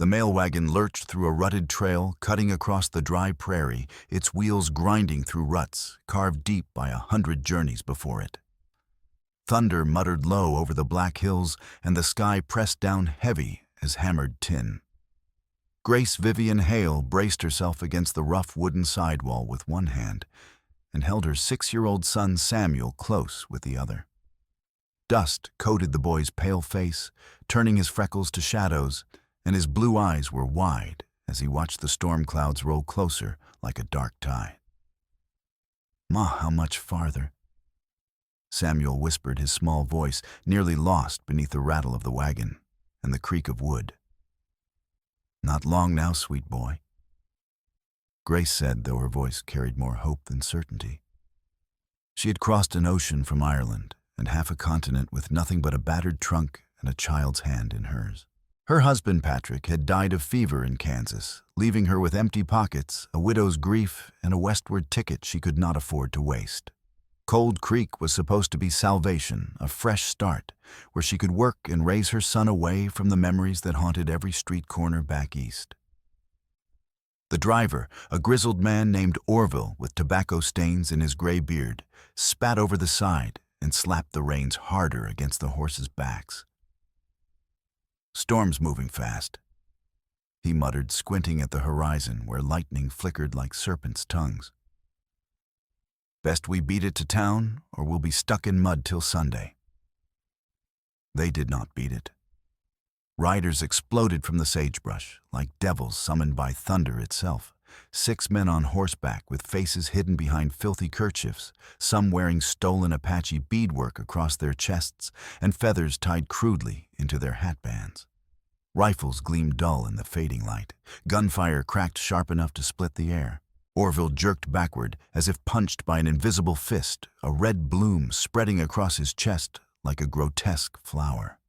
The mail wagon lurched through a rutted trail, cutting across the dry prairie, its wheels grinding through ruts, carved deep by 100 journeys before it. Thunder muttered low over the black hills, and the sky pressed down heavy as hammered tin. Grace Vivian Hale braced herself against the rough wooden sidewall with one hand and held her 6-year-old son Samuel close with the other. Dust coated the boy's pale face, turning his freckles to shadows, and his blue eyes were wide as he watched the storm clouds roll closer like a dark tide. "Ma, how much farther?" Samuel whispered, his small voice nearly lost beneath the rattle of the wagon and the creak of wood. "Not long now, sweet boy," Grace said, though her voice carried more hope than certainty. She had crossed an ocean from Ireland and half a continent with nothing but a battered trunk and a child's hand in hers. Her husband, Patrick, had died of fever in Kansas, leaving her with empty pockets, a widow's grief, and a westward ticket she could not afford to waste. Cold Creek was supposed to be salvation, a fresh start, where she could work and raise her son away from the memories that haunted every street corner back east. The driver, a grizzled man named Orville with tobacco stains in his gray beard, spat over the side and slapped the reins harder against the horses' backs. "Storm's moving fast," he muttered, squinting at the horizon where lightning flickered like serpents' tongues. "Best we beat it to town, or we'll be stuck in mud till Sunday." They did not beat it. Riders exploded from the sagebrush, like devils summoned by thunder itself. 6 men on horseback with faces hidden behind filthy kerchiefs, some wearing stolen Apache beadwork across their chests and feathers tied crudely into their hatbands. Rifles gleamed dull in the fading light. Gunfire cracked sharp enough to split the air. Orville jerked backward as if punched by an invisible fist, a red bloom spreading across his chest like a grotesque flower.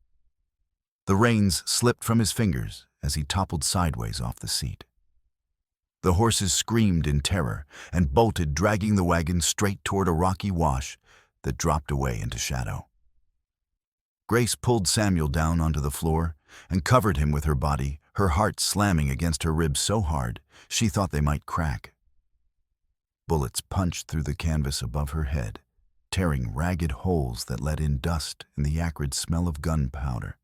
The reins slipped from his fingers as he toppled sideways off the seat. The horses screamed in terror and bolted, dragging the wagon straight toward a rocky wash that dropped away into shadow. Grace pulled Samuel down onto the floor and covered him with her body, her heart slamming against her ribs so hard she thought they might crack. Bullets punched through the canvas above her head, tearing ragged holes that let in dust and the acrid smell of gunpowder.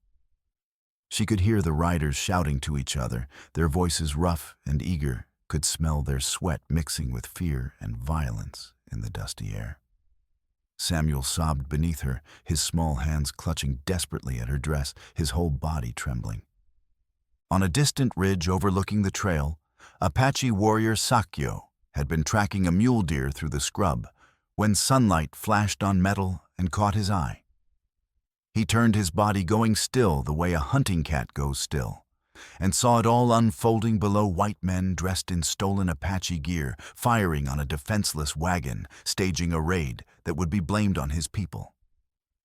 She could hear the riders shouting to each other, their voices rough and eager, could smell their sweat mixing with fear and violence in the dusty air. Samuel sobbed beneath her, his small hands clutching desperately at her dress, his whole body trembling. On a distant ridge overlooking the trail, Apache warrior Sakyo had been tracking a mule deer through the scrub when sunlight flashed on metal and caught his eye. He turned his body going still the way a hunting cat goes still, and saw it all unfolding below white men dressed in stolen Apache gear, firing on a defenseless wagon, staging a raid that would be blamed on his people.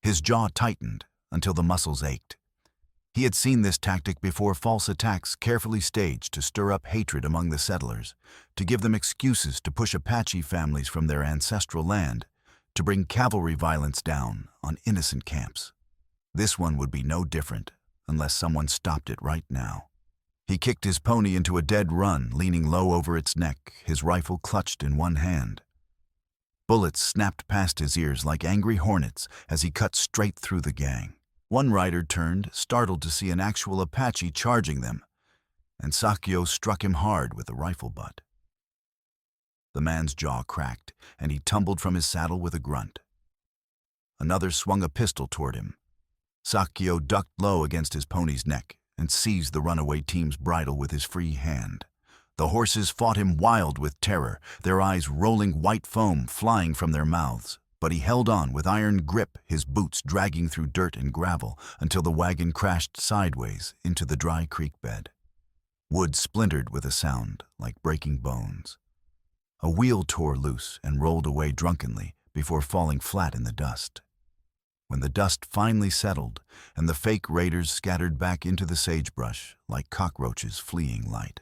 His jaw tightened until the muscles ached. He had seen this tactic before, false attacks carefully staged to stir up hatred among the settlers, to give them excuses to push Apache families from their ancestral land, to bring cavalry violence down on innocent camps. This one would be no different unless someone stopped it right now. He kicked his pony into a dead run, leaning low over its neck, his rifle clutched in one hand. Bullets snapped past his ears like angry hornets as he cut straight through the gang. One rider turned, startled to see an actual Apache charging them, and Sakyo struck him hard with the rifle butt. The man's jaw cracked, and he tumbled from his saddle with a grunt. Another swung a pistol toward him. Sakyo ducked low against his pony's neck and seized the runaway team's bridle with his free hand. The horses fought him wild with terror, their eyes rolling white foam flying from their mouths. But he held on with iron grip, his boots dragging through dirt and gravel until the wagon crashed sideways into the dry creek bed. Wood splintered with a sound like breaking bones. A wheel tore loose and rolled away drunkenly before falling flat in the dust. When the dust finally settled and the fake raiders scattered back into the sagebrush like cockroaches fleeing light,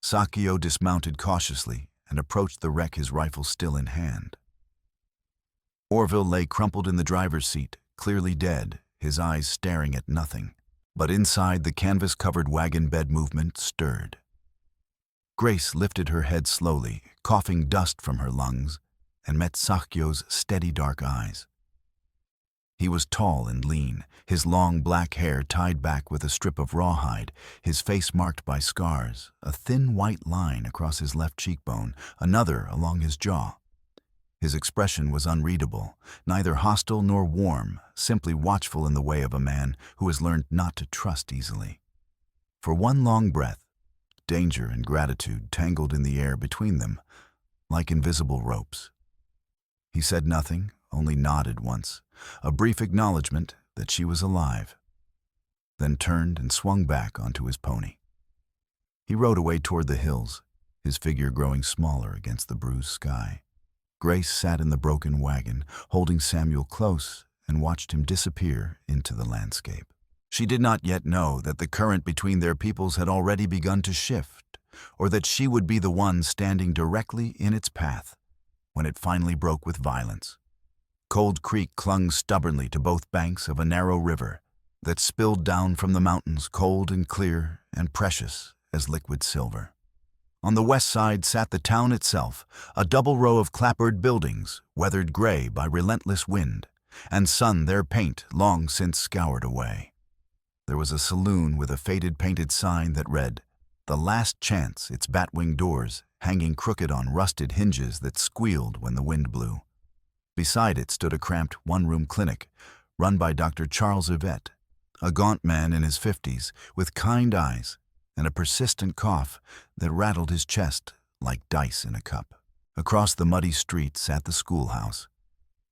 Sakyo dismounted cautiously and approached the wreck, his rifle still in hand. Orville lay crumpled in the driver's seat, clearly dead, his eyes staring at nothing. But inside, the canvas-covered wagon bed movement stirred. Grace lifted her head slowly, coughing dust from her lungs, and met Sakyo's steady dark eyes. He was tall and lean, his long black hair tied back with a strip of rawhide, his face marked by scars, a thin white line across his left cheekbone, another along his jaw. His expression was unreadable, neither hostile nor warm, simply watchful in the way of a man who has learned not to trust easily. For one long breath, danger and gratitude tangled in the air between them, like invisible ropes. He said nothing, only nodded once, a brief acknowledgement that she was alive, then turned and swung back onto his pony. He rode away toward the hills, his figure growing smaller against the bruised sky. Grace sat in the broken wagon, holding Samuel close, and watched him disappear into the landscape. She did not yet know that the current between their peoples had already begun to shift, or that she would be the one standing directly in its path when it finally broke with violence. Cold Creek clung stubbornly to both banks of a narrow river that spilled down from the mountains, cold and clear and precious as liquid silver. On the west side sat the town itself, a double row of clapboard buildings, weathered gray by relentless wind, and sun their paint long since scoured away. There was a saloon with a faded painted sign that read, "The Last Chance," its batwing doors hanging crooked on rusted hinges that squealed when the wind blew. Beside it stood a cramped one-room clinic, run by Dr. Charles Yvette, a gaunt man in his 50s, with kind eyes and a persistent cough that rattled his chest like dice in a cup. Across the muddy street sat the schoolhouse,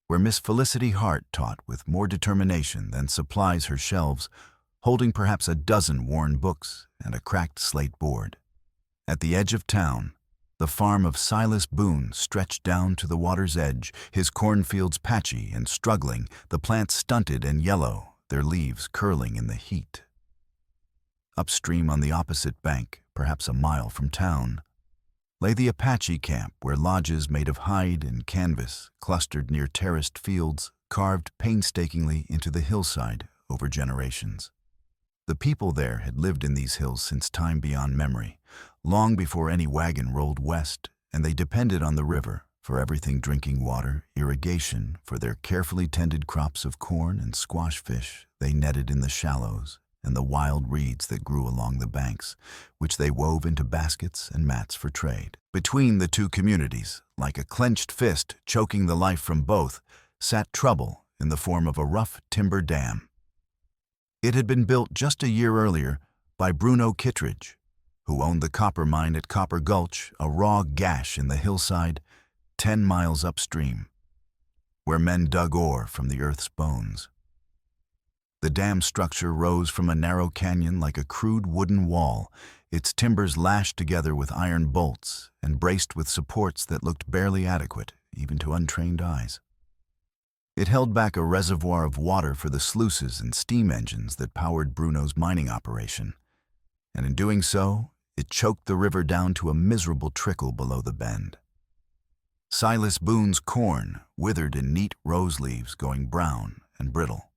where Miss Felicity Hart taught with more determination than supplies her shelves, holding perhaps a dozen worn books and a cracked slate board. At the edge of town, the farm of Silas Boone stretched down to the water's edge, his cornfields patchy and struggling, the plants stunted and yellow, their leaves curling in the heat. Upstream on the opposite bank, perhaps a mile from town, lay the Apache camp, where lodges made of hide and canvas clustered near terraced fields carved painstakingly into the hillside over generations. The people there had lived in these hills since time beyond memory, long before any wagon rolled west, and they depended on the river for everything: drinking water, irrigation, for their carefully tended crops of corn and squash fish they netted in the shallows, and the wild reeds that grew along the banks, which they wove into baskets and mats for trade. Between the two communities, like a clenched fist choking the life from both, sat trouble in the form of a rough timber dam. It had been built just a year earlier by Bruno Kittredge, who owned the copper mine at Copper Gulch, a raw gash in the hillside 10 miles upstream, where men dug ore from the earth's bones. The dam structure rose from a narrow canyon like a crude wooden wall, its timbers lashed together with iron bolts and braced with supports that looked barely adequate, even to untrained eyes. It held back a reservoir of water for the sluices and steam engines that powered Bruno's mining operation, and in doing so, it choked the river down to a miserable trickle below the bend. Silas Boone's corn withered in neat rose leaves going brown and brittle.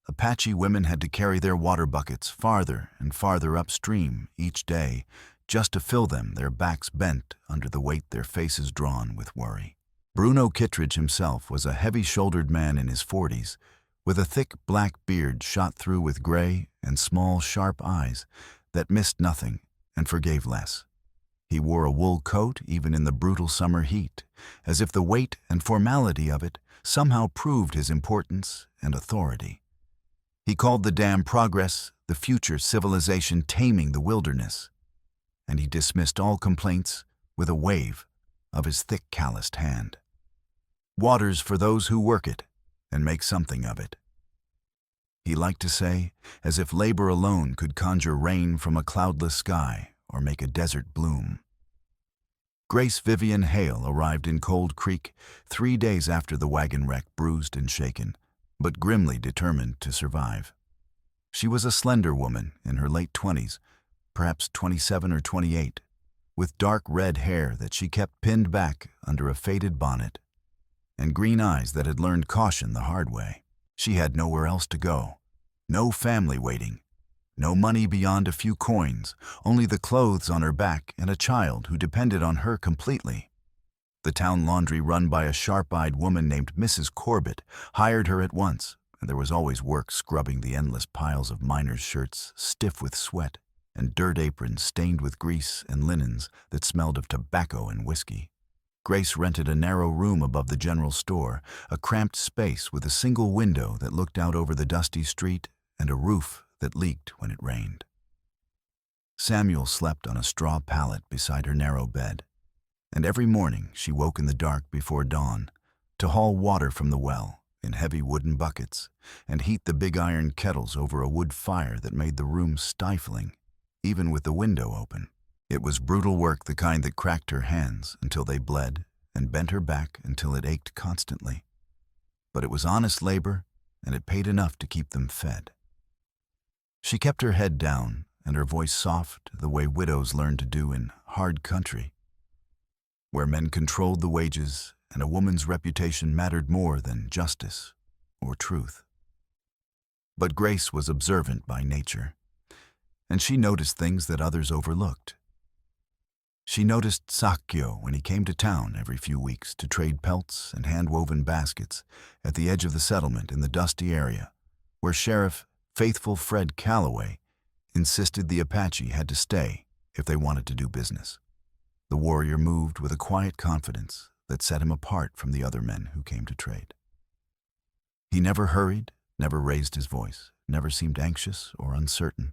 Apache women had to carry their water buckets farther and farther upstream each day just to fill them, their backs bent under the weight, their faces drawn with worry. Bruno Kittredge himself was a heavy-shouldered man in his 40s, with a thick black beard shot through with gray and small, sharp eyes that missed nothing and forgave less. He wore a wool coat even in the brutal summer heat, as if the weight and formality of it somehow proved his importance and authority. He called the dam progress, the future civilization taming the wilderness, and he dismissed all complaints with a wave of his thick, calloused hand. Water's for those who work it and make something of it, he liked to say, as if labor alone could conjure rain from a cloudless sky or make a desert bloom. Grace Vivian Hale arrived in Cold Creek 3 days after the wagon wreck, bruised and shaken, but grimly determined to survive. She was a slender woman in her late 20s, perhaps 27 or 28, with dark red hair that she kept pinned back under a faded bonnet, and green eyes that had learned caution the hard way. She had nowhere else to go, No family waiting. No money beyond a few coins, only the clothes on her back and a child who depended on her completely. The town laundry, run by a sharp-eyed woman named Mrs. Corbett, hired her at once, and there was always work scrubbing the endless piles of miners' shirts, stiff with sweat, and dirt aprons stained with grease and linens that smelled of tobacco and whiskey. Grace rented a narrow room above the general store, a cramped space with a single window that looked out over the dusty street and a roof that leaked when it rained. Samuel slept on a straw pallet beside her narrow bed, and every morning she woke in the dark before dawn to haul water from the well in heavy wooden buckets and heat the big iron kettles over a wood fire that made the room stifling, even with the window open. It was brutal work, the kind that cracked her hands until they bled and bent her back until it ached constantly. But it was honest labor, and it paid enough to keep them fed. She kept her head down and her voice soft, the way widows learn to do in hard country, where men controlled the wages and a woman's reputation mattered more than justice or truth. But Grace was observant by nature, and she noticed things that others overlooked. She noticed Sakyo when he came to town every few weeks to trade pelts and hand-woven baskets at the edge of the settlement in the dusty area, where Sheriff Faithful Fred Calloway insisted the Apache had to stay if they wanted to do business. The warrior moved with a quiet confidence that set him apart from the other men who came to trade. He never hurried, never raised his voice, never seemed anxious or uncertain.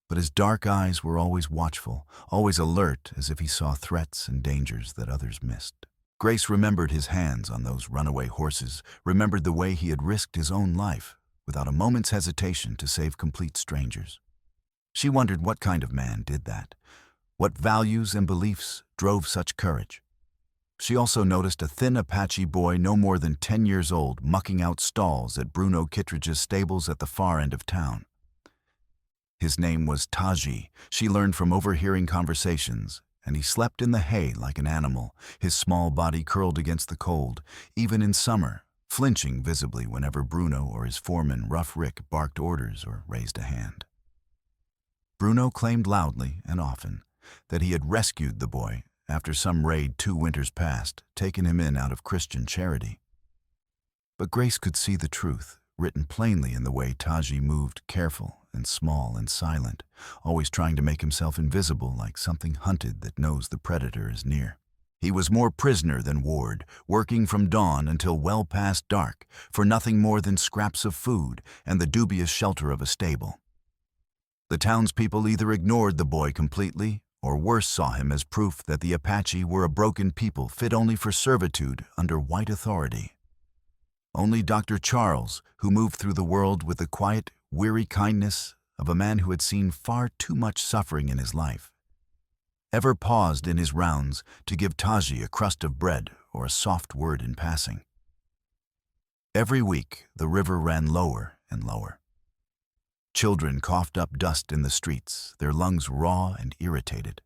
But his dark eyes were always watchful, always alert, as if he saw threats and dangers that others missed. Grace remembered his hands on those runaway horses, remembered the way he had risked his own life without a moment's hesitation to save complete strangers. She wondered what kind of man did that, what values and beliefs drove such courage. She also noticed a thin Apache boy no more than 10 years old mucking out stalls at Bruno Kittredge's stables at the far end of town. His name was Taji, she learned from overhearing conversations, and he slept in the hay like an animal, his small body curled against the cold, even in summer, flinching visibly whenever Bruno or his foreman, Rough Rick, barked orders or raised a hand. Bruno claimed loudly and often that he had rescued the boy after some raid 2 winters past, taken him in out of Christian charity. But Grace could see the truth, written plainly in the way Taji moved, careful and small and silent, always trying to make himself invisible like something hunted that knows the predator is near. He was more prisoner than ward, working from dawn until well past dark for nothing more than scraps of food and the dubious shelter of a stable. The townspeople either ignored the boy completely or worse, saw him as proof that the Apache were a broken people fit only for servitude under white authority. Only Dr. Charles, who moved through the world with the quiet, weary kindness of a man who had seen far too much suffering in his life, ever paused in his rounds to give Taji a crust of bread or a soft word in passing. Every week, the river ran lower and lower. Children coughed up dust in the streets, their lungs raw and irritated.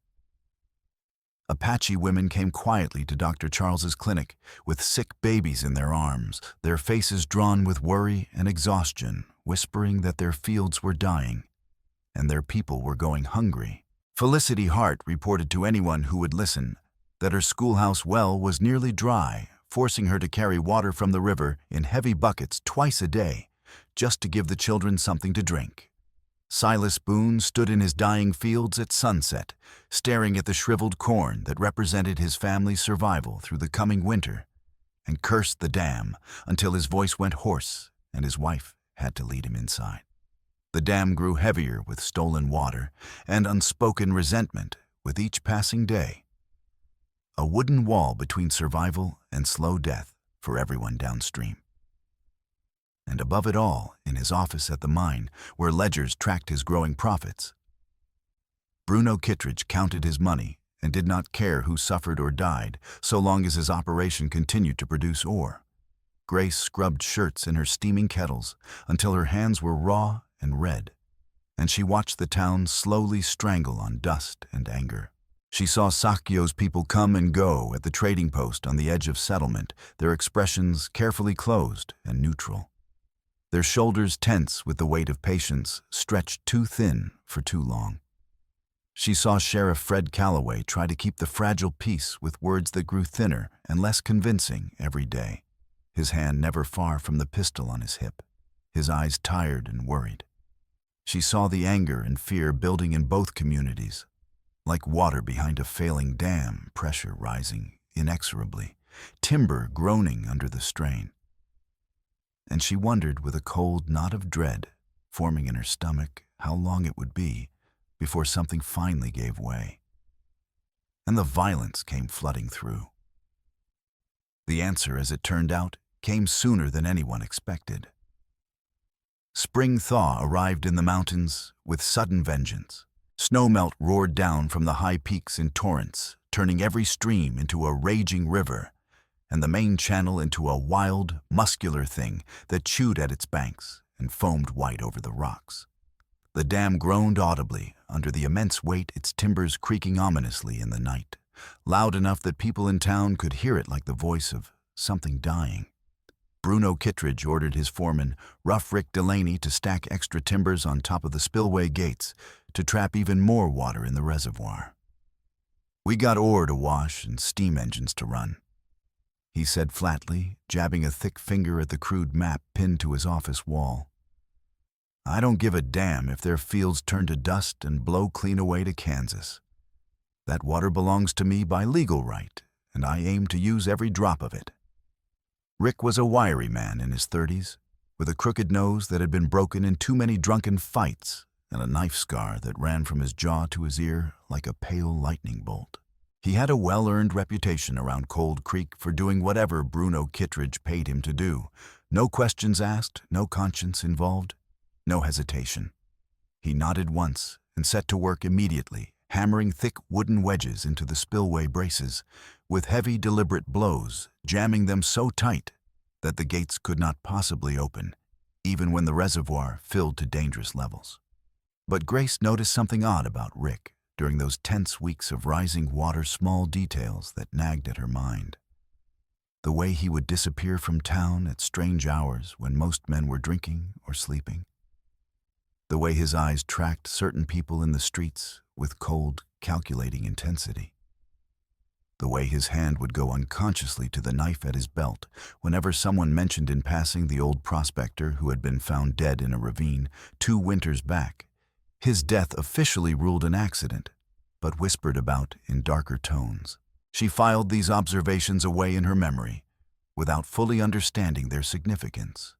Apache women came quietly to Dr. Charles's clinic with sick babies in their arms, their faces drawn with worry and exhaustion, whispering that their fields were dying and their people were going hungry. Felicity Hart reported to anyone who would listen that her schoolhouse well was nearly dry, forcing her to carry water from the river in heavy buckets twice a day, just to give the children something to drink. Silas Boone stood in his dying fields at sunset, staring at the shriveled corn that represented his family's survival through the coming winter, and cursed the dam until his voice went hoarse and his wife had to lead him inside. The dam grew heavier with stolen water and unspoken resentment with each passing day. A wooden wall between survival and slow death for everyone downstream. And above it all, in his office at the mine, where ledgers tracked his growing profits, Bruno Kittredge counted his money and did not care who suffered or died so long as his operation continued to produce ore. Grace scrubbed shirts in her steaming kettles until her hands were raw and red, and she watched the town slowly strangle on dust and anger. She saw Sakyo's people come and go at the trading post on the edge of settlement, their expressions carefully closed and neutral. their shoulders tense with the weight of patience stretched too thin for too long. She saw Sheriff Fred Calloway try to keep the fragile peace with words that grew thinner and less convincing every day, his hand never far from the pistol on his hip, his eyes tired and worried. She saw the anger and fear building in both communities, like water behind a failing dam, pressure rising inexorably, timber groaning under the strain. And she wondered with a cold knot of dread forming in her stomach how long it would be before something finally gave way. And the violence came flooding through. The answer, as it turned out, came sooner than anyone expected. Spring thaw arrived in the mountains with sudden vengeance. Snowmelt roared down from the high peaks in torrents, turning every stream into a raging river, and the main channel into a wild, muscular thing that chewed at its banks and foamed white over the rocks. The dam groaned audibly under the immense weight, its timbers creaking ominously in the night, loud enough that people in town could hear it like the voice of something dying. Bruno Kittredge ordered his foreman, Rough Rick Delaney, to stack extra timbers on top of the spillway gates to trap even more water in the reservoir. "We got ore to wash and steam engines to run," he said flatly, jabbing a thick finger at the crude map pinned to his office wall. "I don't give a damn if their fields turn to dust and blow clean away to Kansas. That water belongs to me by legal right, and I aim to use every drop of it." Rick was a wiry man in his 30s, with a crooked nose that had been broken in too many drunken fights and a knife scar that ran from his jaw to his ear like a pale lightning bolt. He had a well-earned reputation around Cold Creek for doing whatever Bruno Kittredge paid him to do. No questions asked, no conscience involved, no hesitation. He nodded once and set to work immediately, hammering thick wooden wedges into the spillway braces, with heavy, deliberate blows, jamming them so tight that the gates could not possibly open, even when the reservoir filled to dangerous levels. But Grace noticed something odd about Rick during those tense weeks of rising water, small details that nagged at her mind. The way he would disappear from town at strange hours when most men were drinking or sleeping. The way his eyes tracked certain people in the streets with cold, calculating intensity. The way his hand would go unconsciously to the knife at his belt whenever someone mentioned in passing the old prospector who had been found dead in a ravine 2 winters back. His death officially ruled an accident, but whispered about in darker tones. She filed these observations away in her memory, without fully understanding their significance.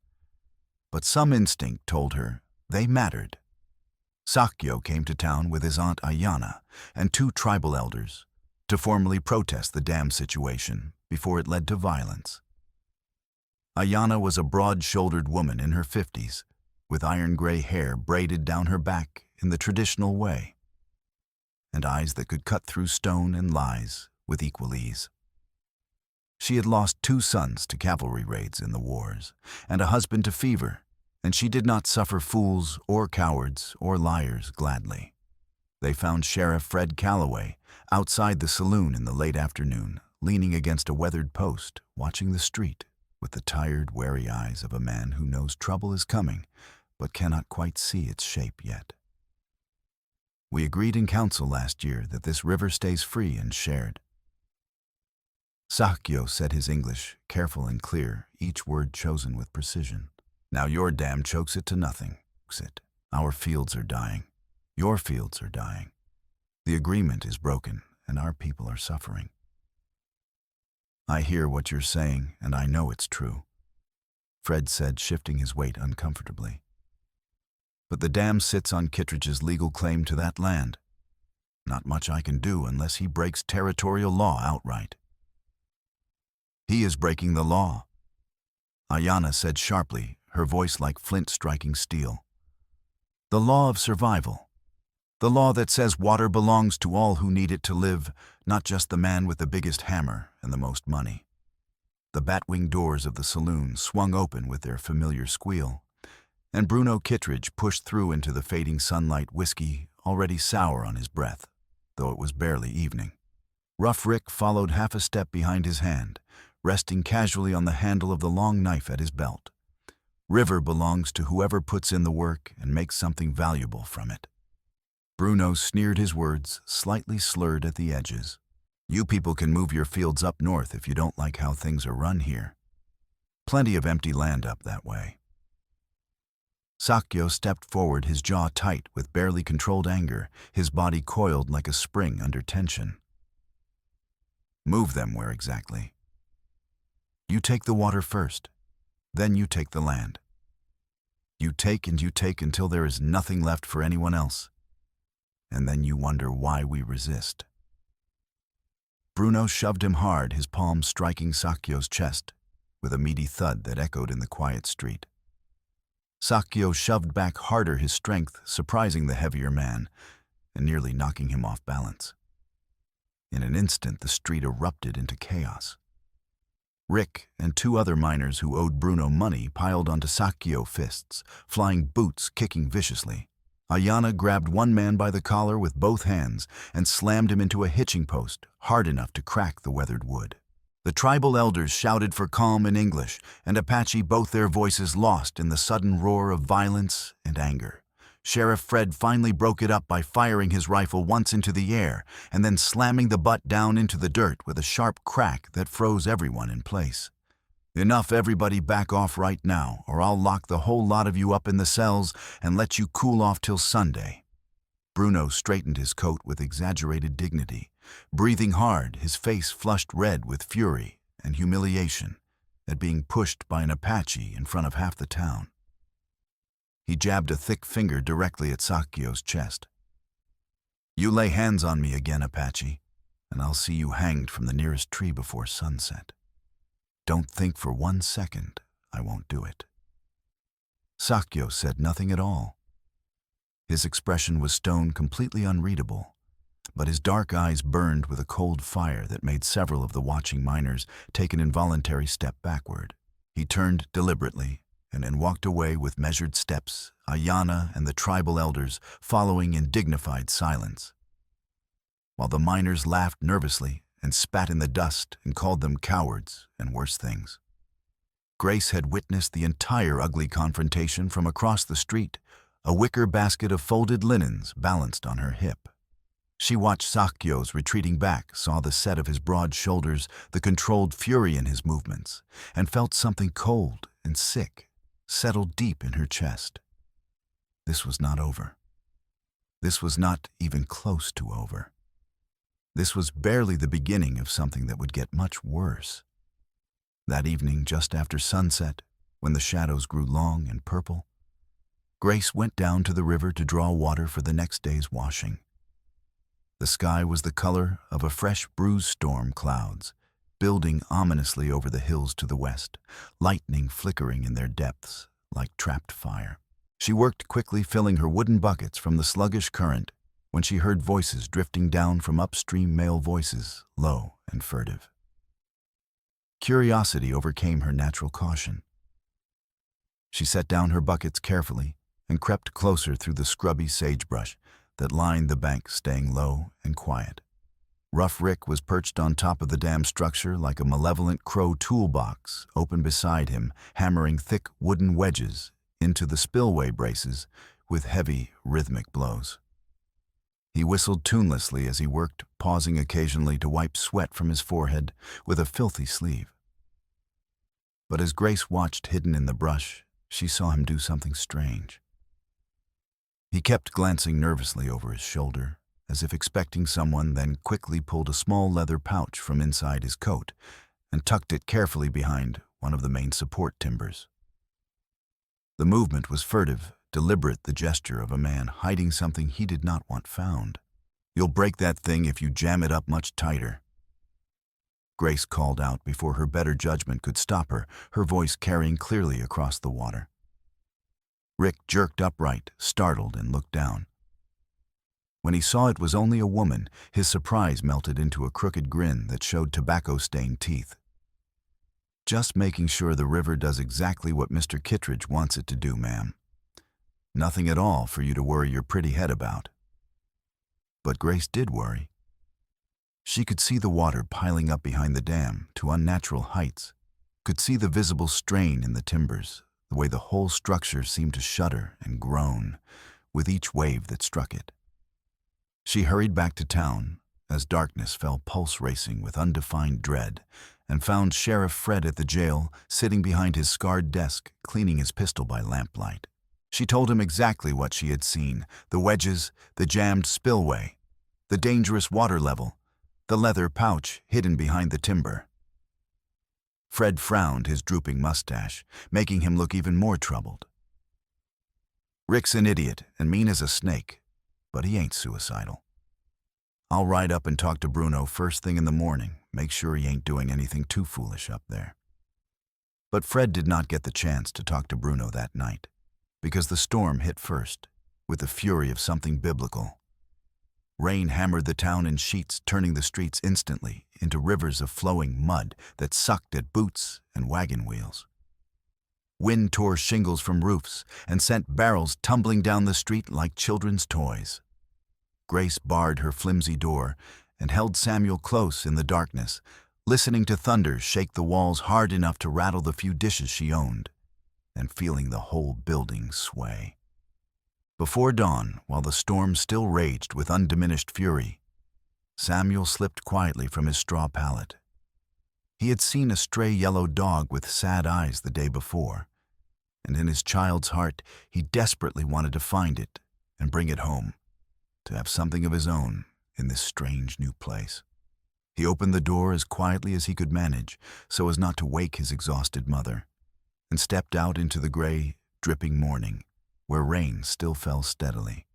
But some instinct told her they mattered. Sakyo came to town with his aunt Ayana and 2 tribal elders to formally protest the dam situation before it led to violence. Ayana was a broad-shouldered woman in her 50s, with iron-gray hair braided down her back in the traditional way, and eyes that could cut through stone and lies with equal ease. She had lost 2 sons to cavalry raids in the wars, and a husband to fever, and she did not suffer fools or cowards or liars gladly. They found Sheriff Fred Calloway outside the saloon in the late afternoon, leaning against a weathered post, watching the street with the tired, wary eyes of a man who knows trouble is coming, but cannot quite see its shape yet. "We agreed in council last year that this river stays free and shared." Sakyo said his English, careful and clear, each word chosen with precision. "Now your dam chokes it to nothing. Our fields are dying. Your fields are dying. The agreement is broken, and our people are suffering." "I hear what you're saying, and I know it's true," Fred said, shifting his weight uncomfortably. "But the dam sits on Kittredge's legal claim to that land. Not much I can do unless he breaks territorial law outright." "He is breaking the law," Ayana said sharply, her voice like flint striking steel. "The law of survival. The law that says water belongs to all who need it to live, not just the man with the biggest hammer and the most money." The batwing doors of the saloon swung open with their familiar squeal, and Bruno Kittredge pushed through into the fading sunlight, whiskey already sour on his breath, though it was barely evening. Rough Rick followed half a step behind his hand, resting casually on the handle of the long knife at his belt. River belongs to whoever puts in the work and makes something valuable from it. Bruno sneered, his words slightly slurred at the edges. You people can move your fields up north if you don't like how things are run here. Plenty of empty land up that way. Sakyo stepped forward, his jaw tight with barely controlled anger, his body coiled like a spring under tension. Move them where exactly? You take the water first, then you take the land. You take and you take until there is nothing left for anyone else, and then you wonder why we resist. Bruno shoved him hard, his palm striking Sakyo's chest with a meaty thud that echoed in the quiet street. Sakyo shoved back harder, his strength surprising the heavier man and nearly knocking him off balance. In an instant, the street erupted into chaos. Rick and two other miners who owed Bruno money piled onto Sakyo, fists, flying boots kicking viciously. Ayana grabbed one man by the collar with both hands and slammed him into a hitching post, hard enough to crack the weathered wood. The tribal elders shouted for calm in English and Apache, both their voices lost in the sudden roar of violence and anger. Sheriff Fred finally broke it up by firing his rifle once into the air and then slamming the butt down into the dirt with a sharp crack that froze everyone in place. Enough, everybody back off right now, or I'll lock the whole lot of you up in the cells and let you cool off till Sunday. Bruno straightened his coat with exaggerated dignity, breathing hard, his face flushed red with fury and humiliation at being pushed by an Apache in front of half the town. He jabbed a thick finger directly at Sakyo's chest. You lay hands on me again, Apache, and I'll see you hanged from the nearest tree before sunset. Don't think for 1 second I won't do it. Sakyo said nothing at all. His expression was stone, completely unreadable, but his dark eyes burned with a cold fire that made several of the watching miners take an involuntary step backward. He turned deliberately and then walked away with measured steps, Ayana and the tribal elders following in dignified silence, while the miners laughed nervously and spat in the dust and called them cowards and worse things. Grace had witnessed the entire ugly confrontation from across the street, a wicker basket of folded linens balanced on her hip. She watched Sakyo's retreating back, saw the set of his broad shoulders, the controlled fury in his movements, and felt something cold and sick settle deep in her chest. This was not over. This was not even close to over. This was barely the beginning of something that would get much worse. That evening, just after sunset, when the shadows grew long and purple, Grace went down to the river to draw water for the next day's washing. The sky was the color of a fresh bruised storm clouds, building ominously over the hills to the west, lightning flickering in their depths like trapped fire. She worked quickly, filling her wooden buckets from the sluggish current, when she heard voices drifting down from upstream, male voices, low and furtive. Curiosity overcame her natural caution. She set down her buckets carefully and crept closer through the scrubby sagebrush that lined the bank, staying low and quiet. Rough Rick was perched on top of the dam structure like a malevolent crow toolbox, open beside him, hammering thick wooden wedges into the spillway braces with heavy, rhythmic blows. He whistled tunelessly as he worked, pausing occasionally to wipe sweat from his forehead with a filthy sleeve. But as Grace watched hidden in the brush, she saw him do something strange. He kept glancing nervously over his shoulder, as if expecting someone, then quickly pulled a small leather pouch from inside his coat and tucked it carefully behind one of the main support timbers. The movement was furtive, deliberate, the gesture of a man hiding something he did not want found. You'll break that thing if you jam it up much tighter. Grace called out before her better judgment could stop her, her voice carrying clearly across the water. Rick jerked upright, startled, and looked down. When he saw it was only a woman, his surprise melted into a crooked grin that showed tobacco-stained teeth. Just making sure the river does exactly what Mr. Kittredge wants it to do, ma'am. Nothing at all for you to worry your pretty head about. But Grace did worry. She could see the water piling up behind the dam to unnatural heights, could see the visible strain in the timbers, the way the whole structure seemed to shudder and groan with each wave that struck it. She hurried back to town as darkness fell pulse-racing with undefined dread, and found Sheriff Fred at the jail, sitting behind his scarred desk, cleaning his pistol by lamplight. She told him exactly what she had seen: the wedges, the jammed spillway, the dangerous water level, the leather pouch hidden behind the timber. Fred frowned his drooping mustache, making him look even more troubled. "Rick's an idiot and mean as a snake, but he ain't suicidal. I'll ride up and talk to Bruno first thing in the morning, make sure he ain't doing anything too foolish up there." But Fred did not get the chance to talk to Bruno that night, because the storm hit first, with the fury of something biblical. Rain hammered the town in sheets, turning the streets instantly into rivers of flowing mud that sucked at boots and wagon wheels. Wind tore shingles from roofs and sent barrels tumbling down the street like children's toys. Grace barred her flimsy door and held Samuel close in the darkness, listening to thunder shake the walls hard enough to rattle the few dishes she owned, and feeling the whole building sway. Before dawn, while the storm still raged with undiminished fury, Samuel slipped quietly from his straw pallet. He had seen a stray yellow dog with sad eyes the day before, and in his child's heart he desperately wanted to find it and bring it home, to have something of his own in this strange new place. He opened the door as quietly as he could manage, so as not to wake his exhausted mother, and stepped out into the gray, dripping morning, where rain still fell steadily.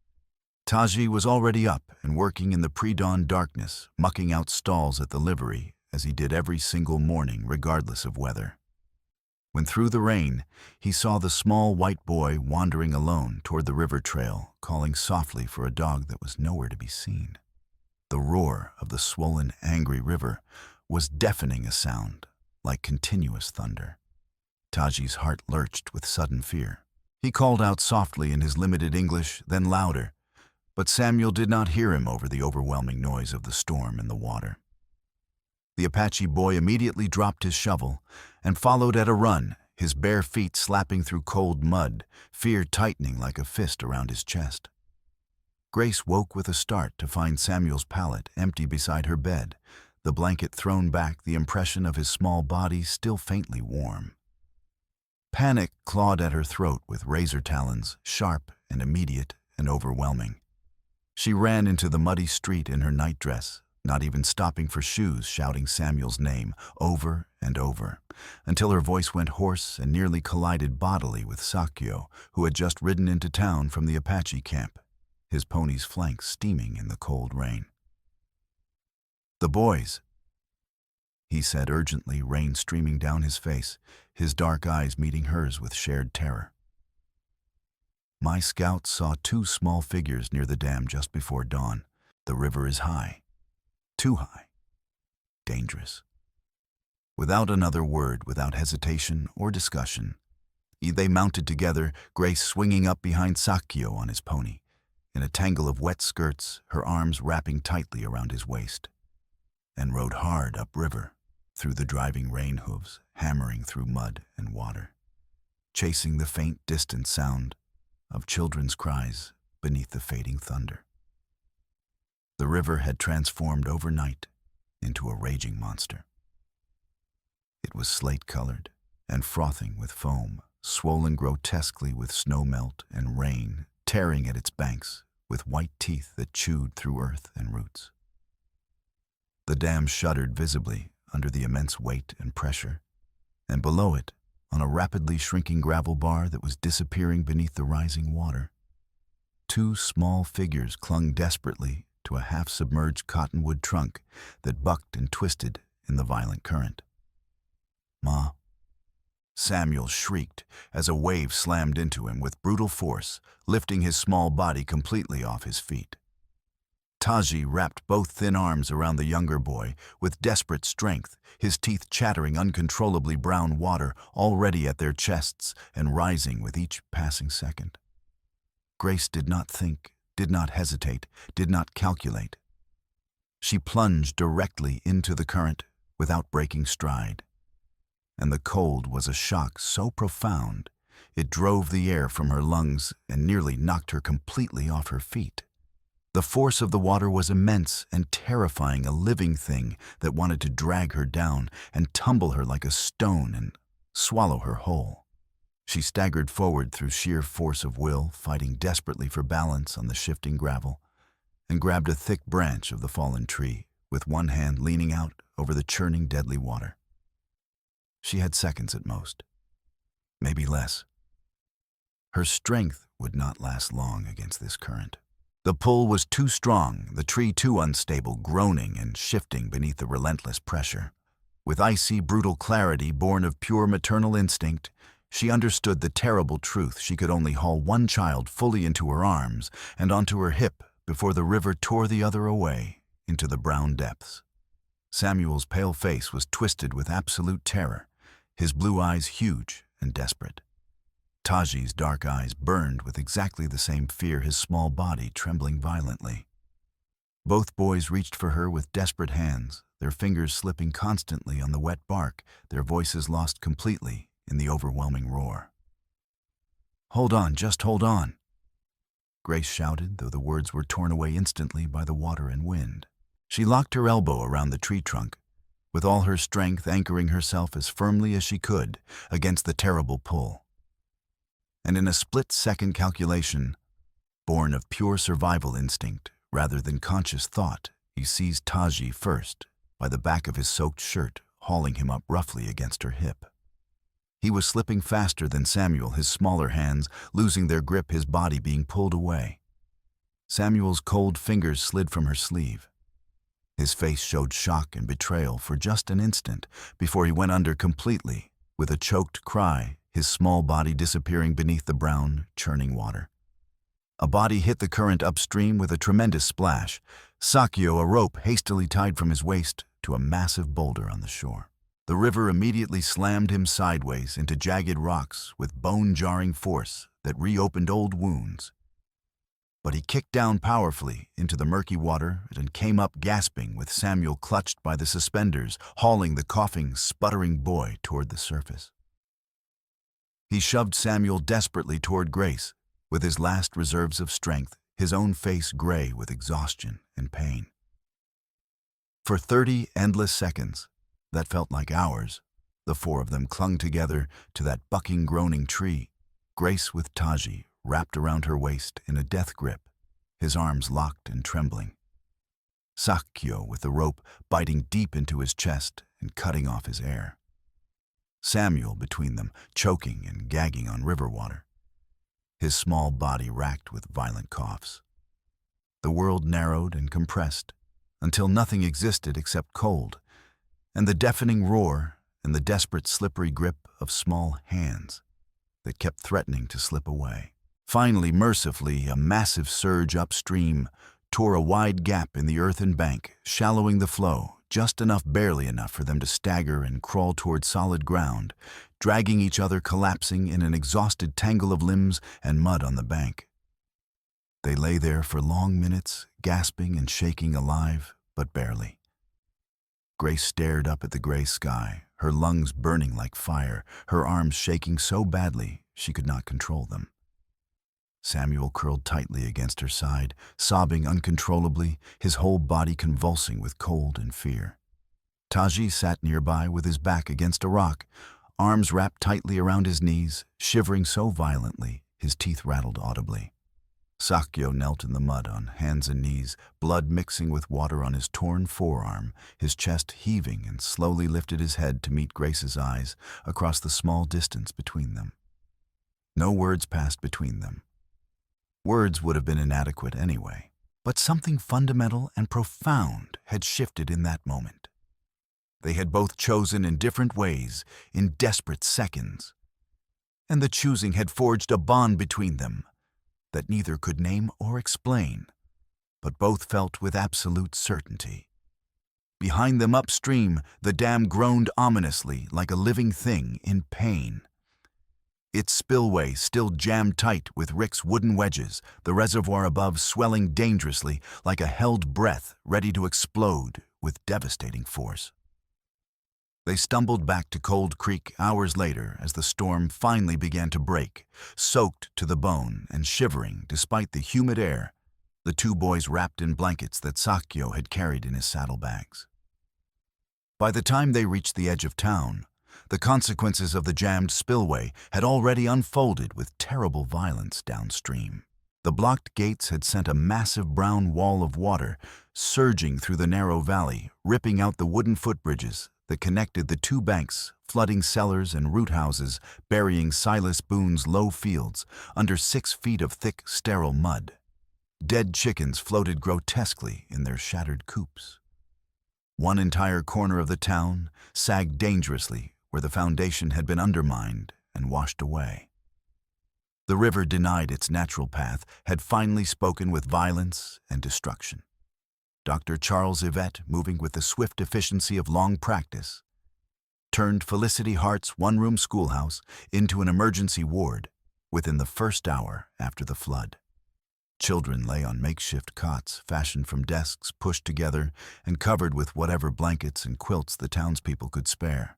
Taji was already up and working in the pre-dawn darkness, mucking out stalls at the livery, as he did every single morning regardless of weather. When through the rain, he saw the small white boy wandering alone toward the river trail, calling softly for a dog that was nowhere to be seen. The roar of the swollen, angry river was deafening a sound, like continuous thunder. Taji's heart lurched with sudden fear. He called out softly in his limited English, then louder, but Samuel did not hear him over the overwhelming noise of the storm and the water. The Apache boy immediately dropped his shovel and followed at a run, his bare feet slapping through cold mud, fear tightening like a fist around his chest. Grace woke with a start to find Samuel's pallet empty beside her bed, the blanket thrown back, the impression of his small body still faintly warm. Panic clawed at her throat with razor talons, sharp and immediate and overwhelming. She ran into the muddy street in her nightdress, not even stopping for shoes, shouting Samuel's name over and over, until her voice went hoarse and nearly collided bodily with Sakyo, who had just ridden into town from the Apache camp, his pony's flanks steaming in the cold rain. "The boys," he said urgently, rain streaming down his face, his dark eyes meeting hers with shared terror. "My scouts saw two small figures near the dam just before dawn. The river is high. Too high. Dangerous." Without another word, without hesitation or discussion, they mounted together, Grace swinging up behind Sakyo on his pony, in a tangle of wet skirts, her arms wrapping tightly around his waist, and rode hard upriver, through the driving rain hooves, hammering through mud and water, chasing the faint distant sound of children's cries beneath the fading thunder. The river had transformed overnight into a raging monster. It was slate-colored and frothing with foam, swollen grotesquely with snow melt and rain, tearing at its banks with white teeth that chewed through earth and roots. The dam shuddered visibly under the immense weight and pressure, and below it, on a rapidly shrinking gravel bar that was disappearing beneath the rising water, two small figures clung desperately to a half-submerged cottonwood trunk that bucked and twisted in the violent current. "Ma!" Samuel shrieked as a wave slammed into him with brutal force, lifting his small body completely off his feet. Taji wrapped both thin arms around the younger boy with desperate strength, his teeth chattering uncontrollably brown water already at their chests and rising with each passing second. Grace did not think, did not hesitate, did not calculate. She plunged directly into the current without breaking stride, and the cold was a shock so profound It drove the air from her lungs and nearly knocked her completely off her feet. The force of the water was immense and terrifying, a living thing that wanted to drag her down and tumble her like a stone and swallow her whole. She staggered forward through sheer force of will, fighting desperately for balance on the shifting gravel, and grabbed a thick branch of the fallen tree, with one hand leaning out over the churning deadly water. She had seconds at most, maybe less. Her strength would not last long against this current. The pull was too strong, the tree too unstable, groaning and shifting beneath the relentless pressure. With icy, brutal clarity born of pure maternal instinct, she understood the terrible truth: she could only haul one child fully into her arms and onto her hip before the river tore the other away into the brown depths. Samuel's pale face was twisted with absolute terror, his blue eyes huge and desperate. Taji's dark eyes burned with exactly the same fear, his small body trembling violently. Both boys reached for her with desperate hands, their fingers slipping constantly on the wet bark, their voices lost completely in the overwhelming roar. "Hold on, just hold on," Grace shouted, though the words were torn away instantly by the water and wind. She locked her elbow around the tree trunk, with all her strength anchoring herself as firmly as she could against the terrible pull. And in a split-second calculation, born of pure survival instinct rather than conscious thought, he seized Taji first by the back of his soaked shirt, hauling him up roughly against her hip. He was slipping faster than Samuel, his smaller hands losing their grip, his body being pulled away. Samuel's cold fingers slid from her sleeve. His face showed shock and betrayal for just an instant before he went under completely, with a choked cry, his small body disappearing beneath the brown, churning water. A body hit the current upstream with a tremendous splash. Sakyo, a rope hastily tied from his waist to a massive boulder on the shore. The river immediately slammed him sideways into jagged rocks with bone-jarring force that reopened old wounds. But he kicked down powerfully into the murky water and came up gasping, with Samuel clutched by the suspenders, hauling the coughing, sputtering boy toward the surface. He shoved Samuel desperately toward Grace, with his last reserves of strength, his own face gray with exhaustion and pain. For 30 endless seconds, that felt like hours, the four of them clung together to that bucking, groaning tree, Grace with Taji wrapped around her waist in a death grip, his arms locked and trembling. Sakyo with the rope biting deep into his chest and cutting off his air. Samuel between them, choking and gagging on river water, his small body racked with violent coughs. The world narrowed and compressed until nothing existed except cold, and the deafening roar and the desperate, slippery grip of small hands that kept threatening to slip away. Finally, mercifully, a massive surge upstream tore a wide gap in the earthen bank, shallowing the flow, just enough, barely enough, for them to stagger and crawl toward solid ground, dragging each other, collapsing in an exhausted tangle of limbs and mud on the bank. They lay there for long minutes, gasping and shaking, alive, but barely. Grace stared up at the gray sky, her lungs burning like fire, her arms shaking so badly she could not control them. Samuel curled tightly against her side, sobbing uncontrollably, his whole body convulsing with cold and fear. Taji sat nearby with his back against a rock, arms wrapped tightly around his knees, shivering so violently his teeth rattled audibly. Sakyo knelt in the mud on hands and knees, blood mixing with water on his torn forearm, his chest heaving, and slowly lifted his head to meet Grace's eyes across the small distance between them. No words passed between them. Words would have been inadequate anyway, but something fundamental and profound had shifted in that moment. They had both chosen in different ways, in desperate seconds, and the choosing had forged a bond between them that neither could name or explain, but both felt with absolute certainty. Behind them upstream, the dam groaned ominously like a living thing in pain. Its spillway still jammed tight with Rick's wooden wedges, the reservoir above swelling dangerously like a held breath ready to explode with devastating force. They stumbled back to Cold Creek hours later as the storm finally began to break, soaked to the bone and shivering despite the humid air, the two boys wrapped in blankets that Sakyo had carried in his saddlebags. By the time they reached the edge of town, the consequences of the jammed spillway had already unfolded with terrible violence downstream. The blocked gates had sent a massive brown wall of water surging through the narrow valley, ripping out the wooden footbridges that connected the two banks, flooding cellars and root houses, burying Silas Boone's low fields under 6 feet of thick, sterile mud. Dead chickens floated grotesquely in their shattered coops. One entire corner of the town sagged dangerously where the foundation had been undermined and washed away. The river, denied its natural path, had finally spoken with violence and destruction. Dr. Charles Yvette, moving with the swift efficiency of long practice, turned Felicity Hart's one-room schoolhouse into an emergency ward within the first hour after the flood. Children lay on makeshift cots fashioned from desks pushed together and covered with whatever blankets and quilts the townspeople could spare,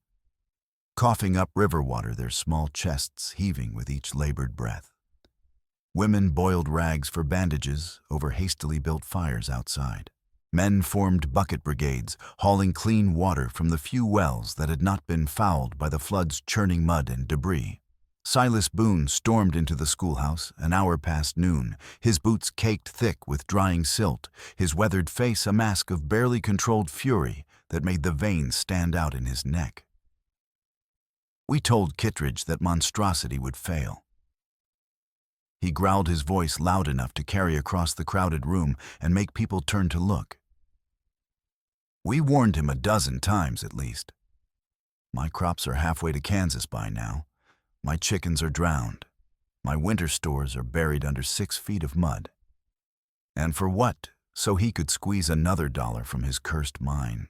coughing up river water, their small chests heaving with each labored breath. Women boiled rags for bandages over hastily built fires outside. Men formed bucket brigades, hauling clean water from the few wells that had not been fouled by the flood's churning mud and debris. Silas Boone stormed into the schoolhouse an hour past noon, his boots caked thick with drying silt, his weathered face a mask of barely controlled fury that made the veins stand out in his neck. We told Kittredge that monstrosity would fail. He growled, his voice loud enough to carry across the crowded room and make people turn to look. We warned him a dozen times at least. My crops are halfway to Kansas by now. My chickens are drowned. My winter stores are buried under 6 feet of mud. And for what? So he could squeeze another dollar from his cursed mine.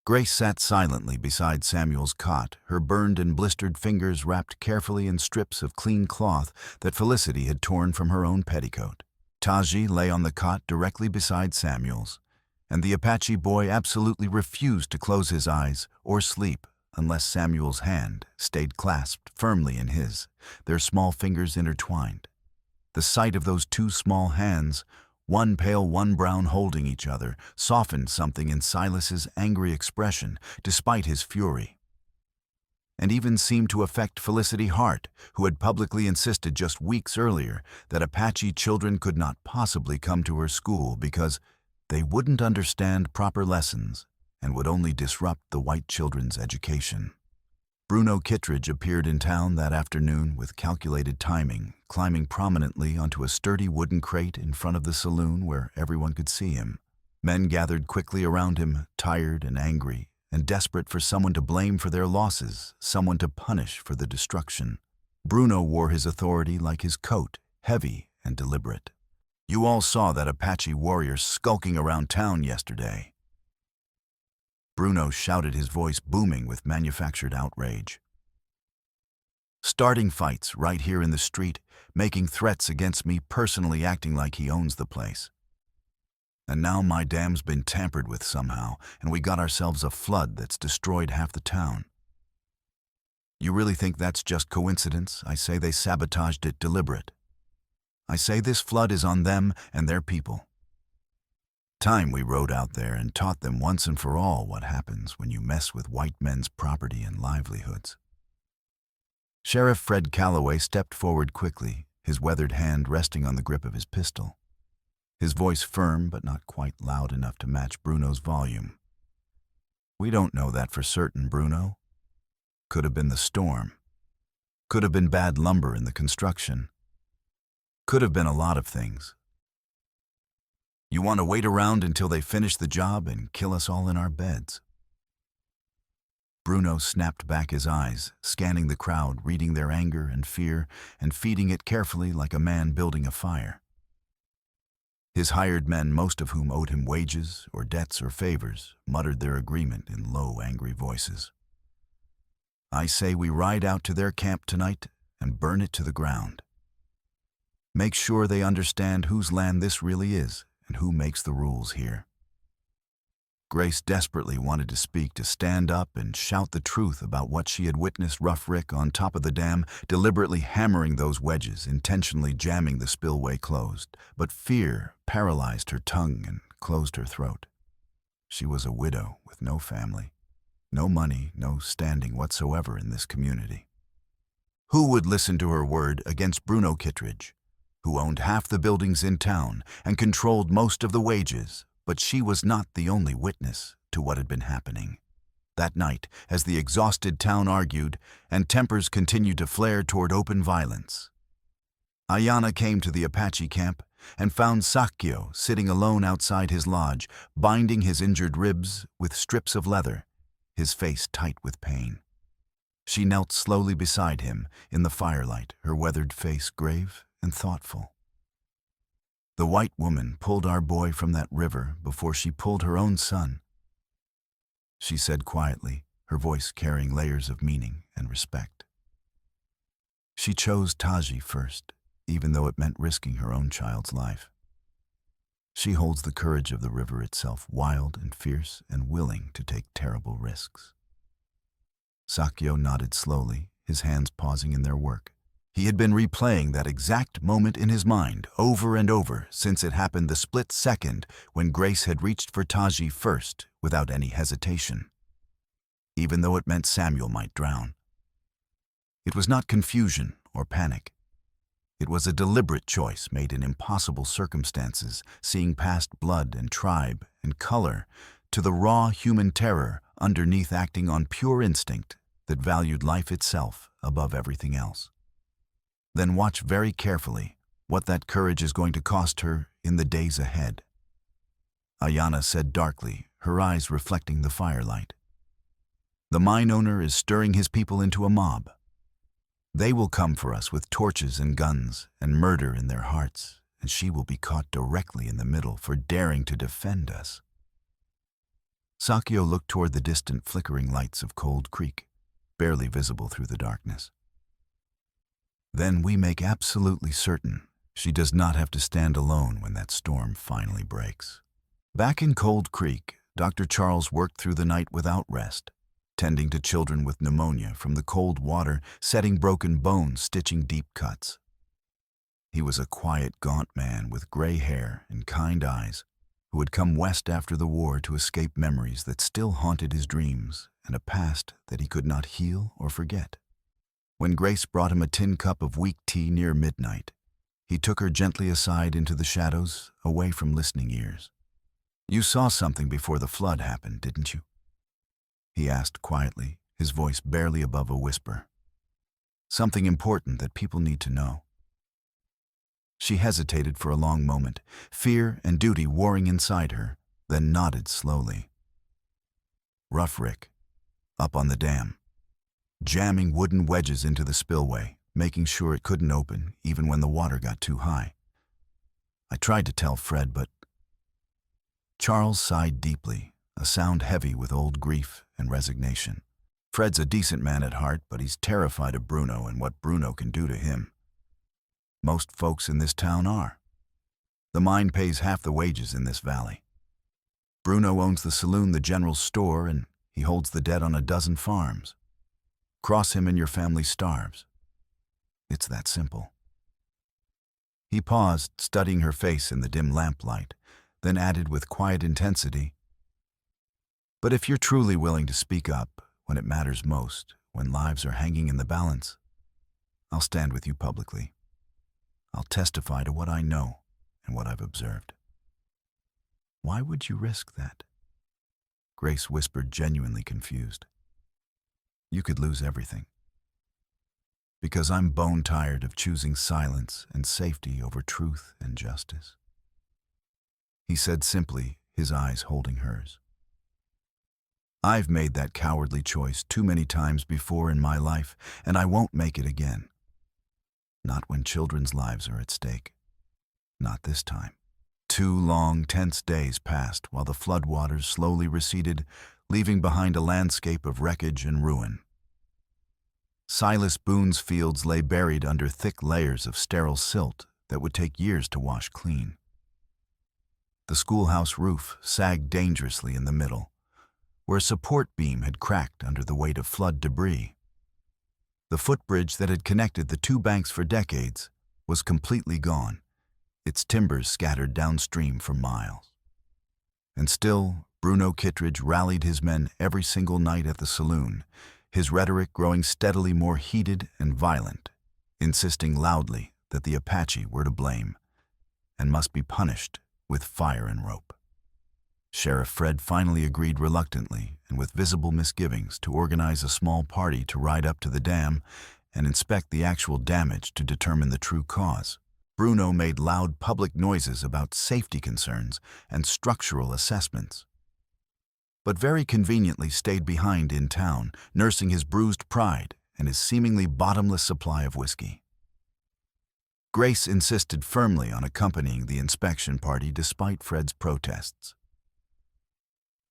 Grace sat silently beside Samuel's cot, her burned and blistered fingers wrapped carefully in strips of clean cloth that Felicity had torn from her own petticoat. Taji lay on the cot directly beside Samuel's, and the Apache boy absolutely refused to close his eyes or sleep unless Samuel's hand stayed clasped firmly in his, their small fingers intertwined. The sight of those two small hands, one pale, one brown, holding each other, softened something in Silas's angry expression, despite his fury, and even seemed to affect Felicity Hart, who had publicly insisted just weeks earlier that Apache children could not possibly come to her school because they wouldn't understand proper lessons and would only disrupt the white children's education. Bruno Kittredge appeared in town that afternoon with calculated timing, climbing prominently onto a sturdy wooden crate in front of the saloon where everyone could see him. Men gathered quickly around him, tired and angry, and desperate for someone to blame for their losses, someone to punish for the destruction. Bruno wore his authority like his coat, heavy and deliberate. You all saw that Apache warrior skulking around town yesterday. Bruno shouted, his voice booming with manufactured outrage. Starting fights right here in the street, making threats against me, personally acting like he owns the place. And now my dam's been tampered with somehow, and we got ourselves a flood that's destroyed half the town. You really think that's just coincidence? I say they sabotaged it deliberate. I say this flood is on them and their people. Time we rode out there and taught them once and for all what happens when you mess with white men's property and livelihoods. Sheriff Fred Calloway stepped forward quickly, his weathered hand resting on the grip of his pistol. His voice firm but not quite loud enough to match Bruno's volume. We don't know that for certain, Bruno. Could have been the storm. Could have been bad lumber in the construction. Could have been a lot of things. You want to wait around until they finish the job and kill us all in our beds? Bruno snapped back his eyes, scanning the crowd, reading their anger and fear, and feeding it carefully like a man building a fire. His hired men, most of whom owed him wages or debts or favors, muttered their agreement in low, angry voices. I say we ride out to their camp tonight and burn it to the ground. Make sure they understand whose land this really is and who makes the rules here. Grace desperately wanted to speak, to stand up and shout the truth about what she had witnessed Rough Rick on top of the dam, deliberately hammering those wedges, intentionally jamming the spillway closed. But fear paralyzed her tongue and closed her throat. She was a widow with no family, no money, no standing whatsoever in this community. Who would listen to her word against Bruno Kittredge, who owned half the buildings in town and controlled most of the wages? But she was not the only witness to what had been happening. That night, as the exhausted town argued and tempers continued to flare toward open violence, Ayana came to the Apache camp and found Sakyo sitting alone outside his lodge, binding his injured ribs with strips of leather, his face tight with pain. She knelt slowly beside him in the firelight, her weathered face grave and thoughtful. "The white woman pulled our boy from that river before she pulled her own son," she said quietly, her voice carrying layers of meaning and respect. "She chose Taji first, even though it meant risking her own child's life. She holds the courage of the river itself, wild and fierce and willing to take terrible risks." Sakyo nodded slowly, his hands pausing in their work. He had been replaying that exact moment in his mind over and over since it happened the split second when Grace had reached for Taji first without any hesitation, even though it meant Samuel might drown. It was not confusion or panic. It was a deliberate choice made in impossible circumstances, seeing past blood and tribe and color to the raw human terror underneath, acting on pure instinct that valued life itself above everything else. Then watch very carefully what that courage is going to cost her in the days ahead, Ayana said darkly, her eyes reflecting the firelight. "The mine owner is stirring his people into a mob. They will come for us with torches and guns and murder in their hearts, and she will be caught directly in the middle for daring to defend us." Sakyo looked toward the distant flickering lights of Cold Creek, barely visible through the darkness. "Then we make absolutely certain she does not have to stand alone when that storm finally breaks." Back in Cold Creek, Dr. Charles worked through the night without rest, tending to children with pneumonia from the cold water, setting broken bones, stitching deep cuts. He was a quiet, gaunt man with gray hair and kind eyes, who had come west after the war to escape memories that still haunted his dreams and a past that he could not heal or forget. When Grace brought him a tin cup of weak tea near midnight, he took her gently aside into the shadows, away from listening ears. "You saw something before the flood happened, didn't you?" he asked quietly, his voice barely above a whisper. "Something important that people need to know." She hesitated for a long moment, fear and duty warring inside her, then nodded slowly. "Rough Rick, up on the dam, jamming wooden wedges into the spillway, making sure it couldn't open even when the water got too high. I tried to tell Fred, but..." Charles sighed deeply, a sound heavy with old grief and resignation. "Fred's a decent man at heart, but he's terrified of Bruno and what Bruno can do to him. Most folks in this town are. The mine pays half the wages in this valley. Bruno owns the saloon, the general store, and he holds the debt on a dozen farms. Cross him and your family starves. It's that simple." He paused, studying her face in the dim lamplight, then added with quiet intensity, "But if you're truly willing to speak up when it matters most, when lives are hanging in the balance, I'll stand with you publicly. I'll testify to what I know and what I've observed." "Why would you risk that?" Grace whispered, genuinely confused. "You could lose everything. Because I'm bone tired of choosing silence and safety over truth and justice," he said simply, his eyes holding hers. "I've made that cowardly choice too many times before in my life, and I won't make it again. Not when children's lives are at stake. Not this time." 2 long, tense days passed while the floodwaters slowly receded, leaving behind a landscape of wreckage and ruin. Silas Boone's fields lay buried under thick layers of sterile silt that would take years to wash clean. The schoolhouse roof sagged dangerously in the middle, where a support beam had cracked under the weight of flood debris. The footbridge that had connected the two banks for decades was completely gone, its timbers scattered downstream for miles. And still, Bruno Kittredge rallied his men every single night at the saloon, his rhetoric growing steadily more heated and violent, insisting loudly that the Apache were to blame and must be punished with fire and rope. Sheriff Fred finally agreed reluctantly and with visible misgivings to organize a small party to ride up to the dam and inspect the actual damage to determine the true cause. Bruno made loud public noises about safety concerns and structural assessments, but very conveniently stayed behind in town, nursing his bruised pride and his seemingly bottomless supply of whiskey. Grace insisted firmly on accompanying the inspection party despite Fred's protests.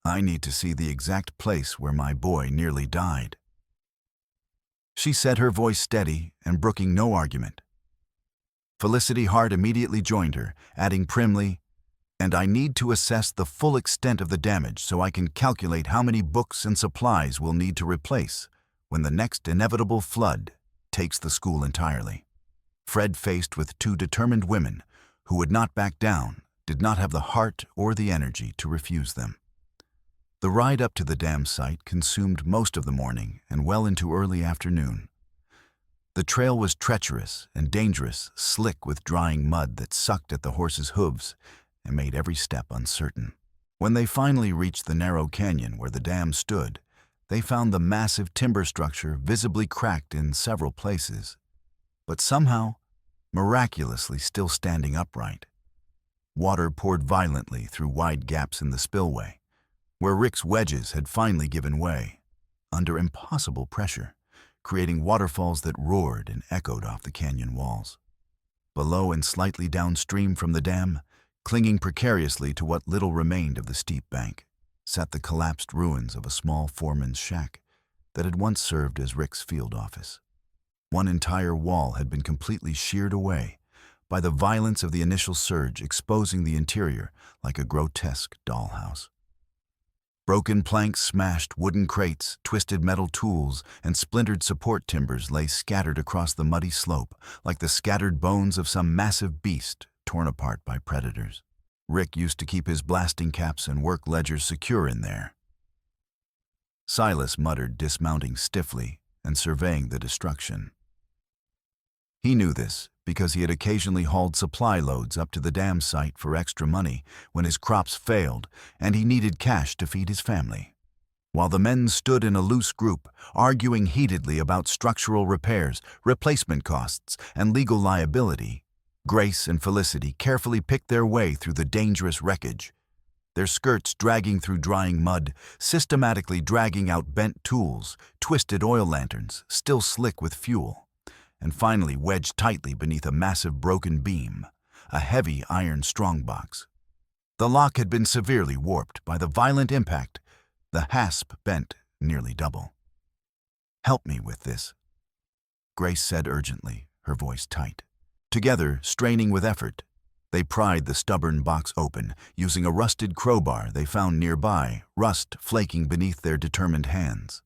"I need to see the exact place where my boy nearly died," she said, her voice steady and brooking no argument. Felicity Hart immediately joined her, adding primly, "And I need to assess the full extent of the damage so I can calculate how many books and supplies we'll need to replace when the next inevitable flood takes the school entirely." Fred, faced with two determined women who would not back down, did not have the heart or the energy to refuse them. The ride up to the dam site consumed most of the morning and well into early afternoon. The trail was treacherous and dangerous, slick with drying mud that sucked at the horses' hooves and made every step uncertain. When they finally reached the narrow canyon where the dam stood, they found the massive timber structure visibly cracked in several places, but somehow, miraculously still standing upright. Water poured violently through wide gaps in the spillway, where Rick's wedges had finally given way, under impossible pressure, creating waterfalls that roared and echoed off the canyon walls. Below and slightly downstream from the dam, clinging precariously to what little remained of the steep bank, sat the collapsed ruins of a small foreman's shack that had once served as Rick's field office. One entire wall had been completely sheared away by the violence of the initial surge, exposing the interior like a grotesque dollhouse. Broken planks, smashed wooden crates, twisted metal tools, and splintered support timbers lay scattered across the muddy slope like the scattered bones of some massive beast torn apart by predators. Rick used to keep his blasting caps and work ledgers secure in there. Silas muttered, dismounting stiffly and surveying the destruction. He knew this because he had occasionally hauled supply loads up to the dam site for extra money when his crops failed and he needed cash to feed his family. While the men stood in a loose group, arguing heatedly about structural repairs, replacement costs, and legal liability, Grace and Felicity carefully picked their way through the dangerous wreckage, their skirts dragging through drying mud, systematically dragging out bent tools, twisted oil lanterns, still slick with fuel, and finally wedged tightly beneath a massive broken beam, a heavy iron strongbox. The lock had been severely warped by the violent impact, the hasp bent nearly double. "Help me with this," Grace said urgently, her voice tight. Together, straining with effort, they pried the stubborn box open, using a rusted crowbar they found nearby, rust flaking beneath their determined hands.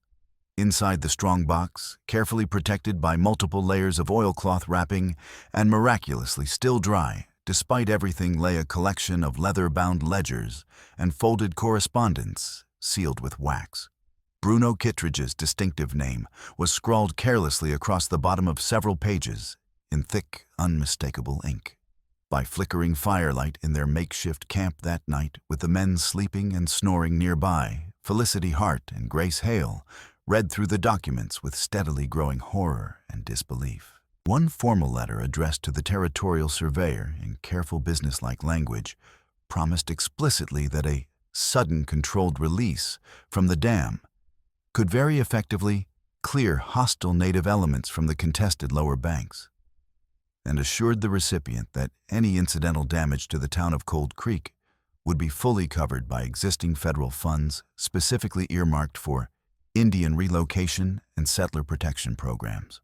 Inside the strong box, carefully protected by multiple layers of oilcloth wrapping and miraculously still dry, despite everything, lay a collection of leather-bound ledgers and folded correspondence sealed with wax. Bruno Kittredge's distinctive name was scrawled carelessly across the bottom of several pages in thick, unmistakable ink. By flickering firelight in their makeshift camp that night, with the men sleeping and snoring nearby, Felicity Hart and Grace Hale read through the documents with steadily growing horror and disbelief. One formal letter addressed to the territorial surveyor in careful businesslike language promised explicitly that a sudden controlled release from the dam could very effectively clear hostile native elements from the contested lower banks, and assured the recipient that any incidental damage to the town of Cold Creek would be fully covered by existing federal funds specifically earmarked for Indian relocation and settler protection programs.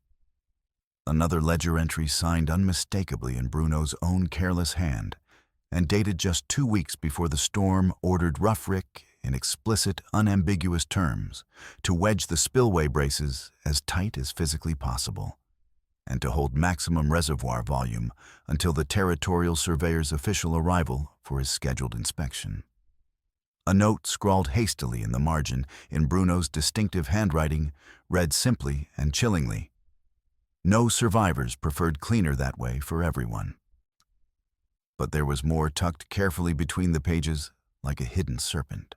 Another ledger entry signed unmistakably in Bruno's own careless hand and dated just 2 weeks before the storm ordered Rough Rick, in explicit, unambiguous terms, to wedge the spillway braces as tight as physically possible, and to hold maximum reservoir volume until the territorial surveyor's official arrival for his scheduled inspection. A note scrawled hastily in the margin in Bruno's distinctive handwriting read simply and chillingly, "No survivors, preferred cleaner that way for everyone." But there was more tucked carefully between the pages like a hidden serpent.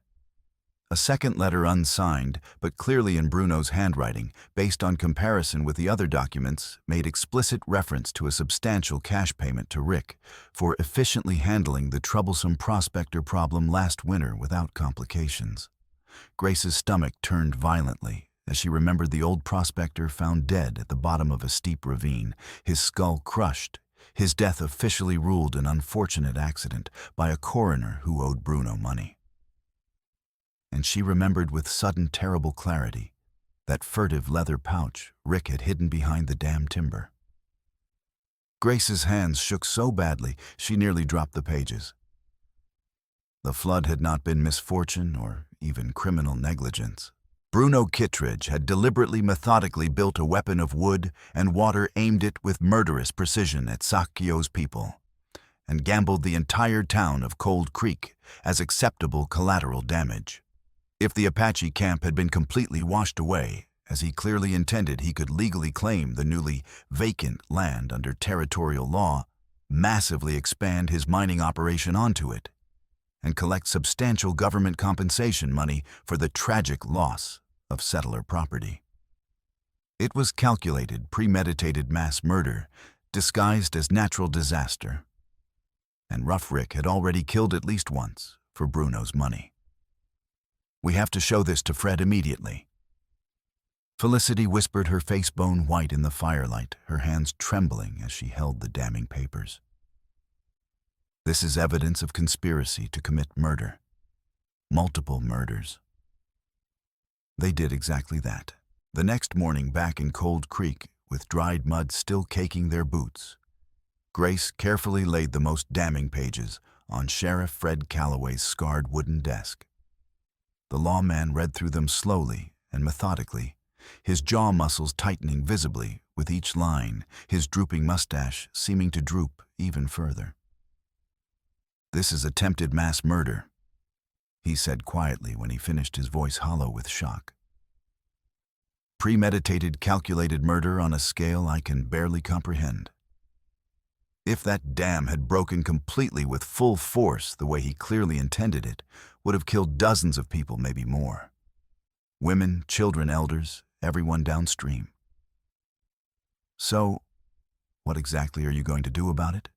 A second letter unsigned, but clearly in Bruno's handwriting, based on comparison with the other documents, made explicit reference to a substantial cash payment to Rick for efficiently handling the troublesome prospector problem last winter without complications. Grace's stomach turned violently as she remembered the old prospector found dead at the bottom of a steep ravine, his skull crushed, his death officially ruled an unfortunate accident by a coroner who owed Bruno money. And she remembered with sudden terrible clarity that furtive leather pouch Rick had hidden behind the damn timber. Grace's hands shook so badly she nearly dropped the pages. The flood had not been misfortune or even criminal negligence. Bruno Kittredge had deliberately methodically built a weapon of wood and water, aimed it with murderous precision at Sakyo's people, and gambled the entire town of Cold Creek as acceptable collateral damage. If the Apache camp had been completely washed away, as he clearly intended, he could legally claim the newly vacant land under territorial law, massively expand his mining operation onto it, and collect substantial government compensation money for the tragic loss of settler property. It was calculated, premeditated mass murder, disguised as natural disaster, and Rough Rick had already killed at least once for Bruno's money. "We have to show this to Fred immediately." Felicity whispered, her face bone white in the firelight, her hands trembling as she held the damning papers. "This is evidence of conspiracy to commit murder. Multiple murders." They did exactly that. The next morning, back in Cold Creek, with dried mud still caking their boots, Grace carefully laid the most damning pages on Sheriff Fred Calloway's scarred wooden desk. The lawman read through them slowly and methodically, his jaw muscles tightening visibly with each line, his drooping mustache seeming to droop even further. "This is attempted mass murder," he said quietly when he finished, his voice hollow with shock. "Premeditated, calculated murder on a scale I can barely comprehend. If that dam had broken completely with full force the way he clearly intended it, would have killed dozens of people, maybe more. Women, children, elders, everyone downstream. So, what exactly are you going to do about it?"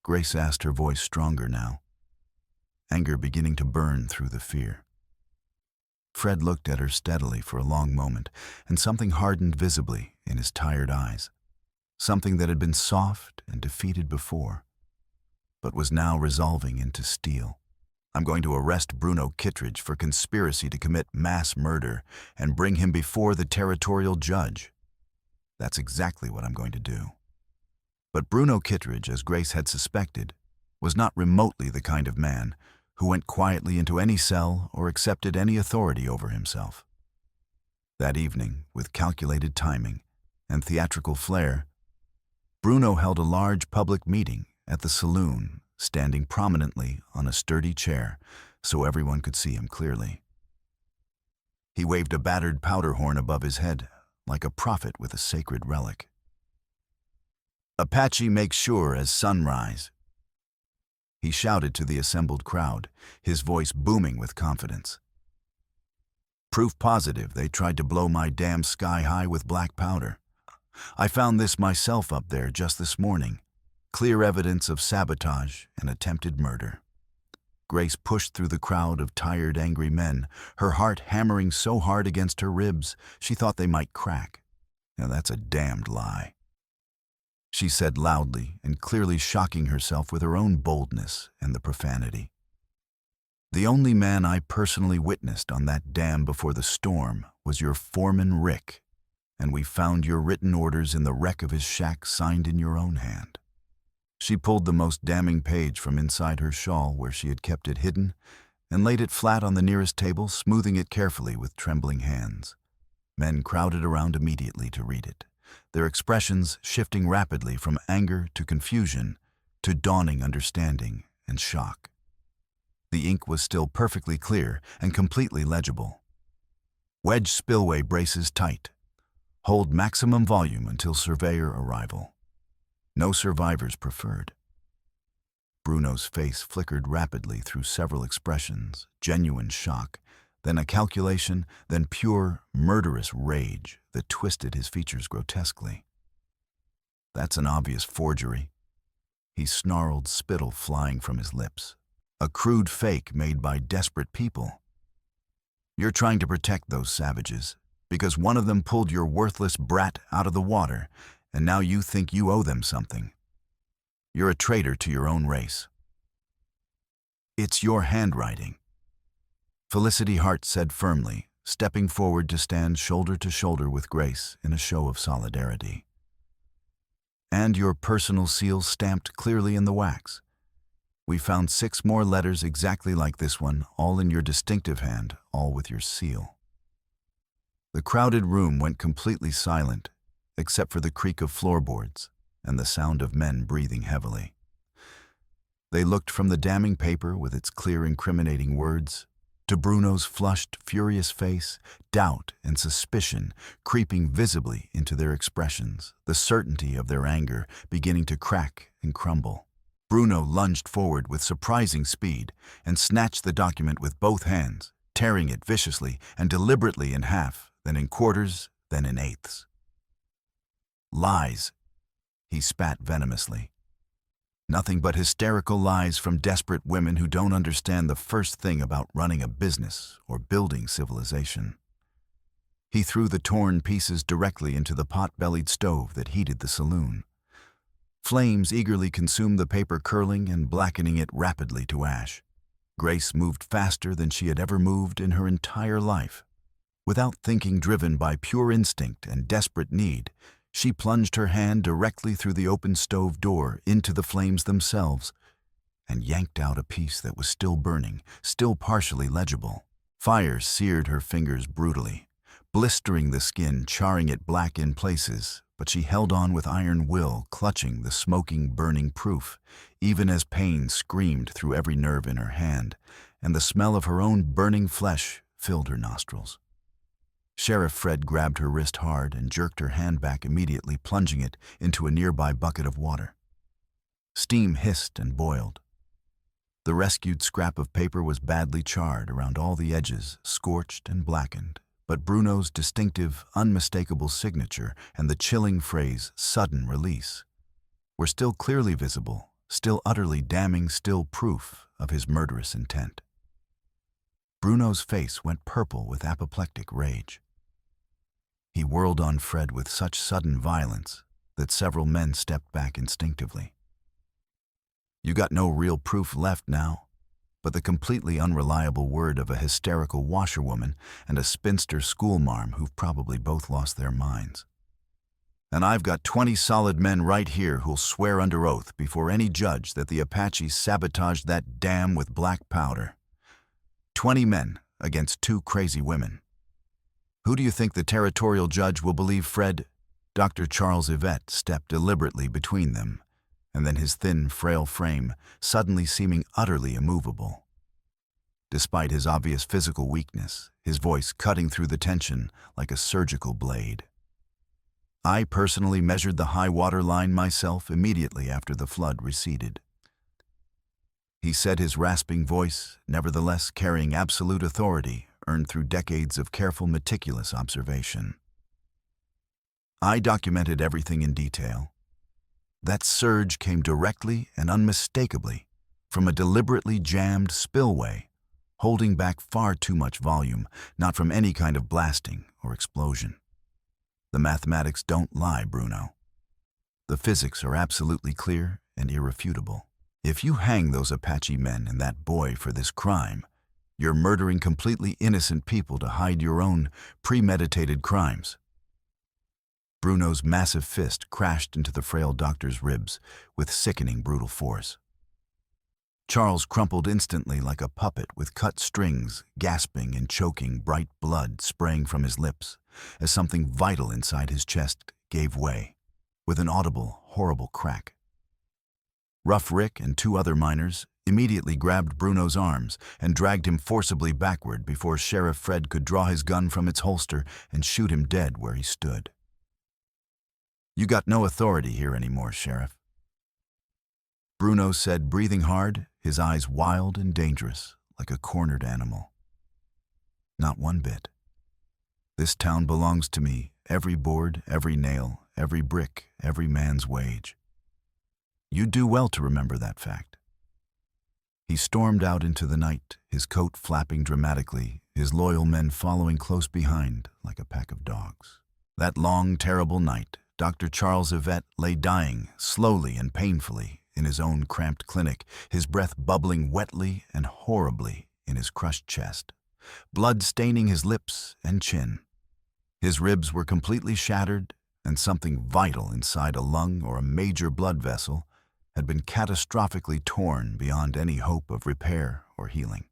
Grace asked, her voice stronger now, anger beginning to burn through the fear. Fred looked at her steadily for a long moment, and something hardened visibly in his tired eyes. Something that had been soft and defeated before, but was now resolving into steel. "I'm going to arrest Bruno Kittredge for conspiracy to commit mass murder and bring him before the territorial judge. That's exactly what I'm going to do." But Bruno Kittredge, as Grace had suspected, was not remotely the kind of man who went quietly into any cell or accepted any authority over himself. That evening, with calculated timing and theatrical flair, Bruno held a large public meeting at the saloon, standing prominently on a sturdy chair so everyone could see him clearly. He waved a battered powder horn above his head, like a prophet with a sacred relic. "Apache makes sure as sunrise," he shouted to the assembled crowd, his voice booming with confidence. "Proof positive they tried to blow my dam sky high with black powder. I found this myself up there just this morning. Clear evidence of sabotage and attempted murder." Grace pushed through the crowd of tired, angry men, her heart hammering so hard against her ribs she thought they might crack. "Now that's a damned lie," she said loudly and clearly shocking herself with her own boldness and the profanity. "The only man I personally witnessed on that dam before the storm was your foreman Rick, and we found your written orders in the wreck of his shack signed in your own hand." She pulled the most damning page from inside her shawl where she had kept it hidden and laid it flat on the nearest table, smoothing it carefully with trembling hands. Men crowded around immediately to read it, their expressions shifting rapidly from anger to confusion to dawning understanding and shock. The ink was still perfectly clear and completely legible. Wedge spillway braces tight. Hold maximum volume until surveyor arrival. No survivors preferred. Bruno's face flickered rapidly through several expressions, genuine shock, then a calculation, then pure, murderous rage that twisted his features grotesquely. That's an obvious forgery. He snarled, spittle flying from his lips. A crude fake made by desperate people. You're trying to protect those savages because one of them pulled your worthless brat out of the water, and now you think you owe them something. You're a traitor to your own race. It's your handwriting, Felicity Hart said firmly, stepping forward to stand shoulder to shoulder with Grace in a show of solidarity. And your personal seal stamped clearly in the wax. We found 6 more letters exactly like this one, all in your distinctive hand, all with your seal. The crowded room went completely silent, except for the creak of floorboards and the sound of men breathing heavily. They looked from the damning paper with its clear incriminating words to Bruno's flushed, furious face, doubt and suspicion creeping visibly into their expressions, the certainty of their anger beginning to crack and crumble. Bruno lunged forward with surprising speed and snatched the document with both hands, tearing it viciously and deliberately in half, then in quarters, then in eighths. Lies, he spat venomously. Nothing but hysterical lies from desperate women who don't understand the first thing about running a business or building civilization. He threw the torn pieces directly into the pot-bellied stove that heated the saloon. Flames eagerly consumed the paper, curling and blackening it rapidly to ash. Grace moved faster than she had ever moved in her entire life. Without thinking, driven by pure instinct and desperate need, she plunged her hand directly through the open stove door into the flames themselves and yanked out a piece that was still burning, still partially legible. Fire seared her fingers brutally, blistering the skin, charring it black in places, but she held on with iron will, clutching the smoking, burning proof, even as pain screamed through every nerve in her hand, and the smell of her own burning flesh filled her nostrils. Sheriff Fred grabbed her wrist hard and jerked her hand back immediately, plunging it into a nearby bucket of water. Steam hissed and boiled. The rescued scrap of paper was badly charred around all the edges, scorched and blackened, but Bruno's distinctive, unmistakable signature and the chilling phrase, "sudden release," were still clearly visible, still utterly damning, still proof of his murderous intent. Bruno's face went purple with apoplectic rage. He whirled on Fred with such sudden violence that several men stepped back instinctively. You got no real proof left now, but the completely unreliable word of a hysterical washerwoman and a spinster schoolmarm who've probably both lost their minds. And I've got 20 solid men right here who'll swear under oath before any judge that the Apaches sabotaged that dam with black powder. 20 men against 2 crazy women. Who do you think the territorial judge will believe, Fred? Dr. Charles Yvette stepped deliberately between them, and then his thin, frail frame suddenly seeming utterly immovable. Despite his obvious physical weakness, his voice cutting through the tension like a surgical blade. I personally measured the high water line myself immediately after the flood receded. He said, his rasping voice, nevertheless carrying absolute authority, earned through decades of careful, meticulous observation. I documented everything in detail. That surge came directly and unmistakably from a deliberately jammed spillway, holding back far too much volume, not from any kind of blasting or explosion. The mathematics don't lie, Bruno. The physics are absolutely clear and irrefutable. If you hang those Apache men and that boy for this crime, you're murdering completely innocent people to hide your own premeditated crimes. Bruno's massive fist crashed into the frail doctor's ribs with sickening brutal force. Charles crumpled instantly like a puppet with cut strings, gasping and choking, bright blood spraying from his lips as something vital inside his chest gave way with an audible, horrible crack. Rough Rick and two other miners immediately grabbed Bruno's arms and dragged him forcibly backward before Sheriff Fred could draw his gun from its holster and shoot him dead where he stood. "You got no authority here anymore, Sheriff," Bruno said, breathing hard, his eyes wild and dangerous, like a cornered animal. "Not one bit. This town belongs to me, every board, every nail, every brick, every man's wage. You do well to remember that fact." He stormed out into the night, his coat flapping dramatically, his loyal men following close behind like a pack of dogs. That long, terrible night, Dr. Charles Yvette lay dying, slowly and painfully, in his own cramped clinic, his breath bubbling wetly and horribly in his crushed chest, blood staining his lips and chin. His ribs were completely shattered, and something vital inside a lung or a major blood vessel had been catastrophically torn beyond any hope of repair or healing.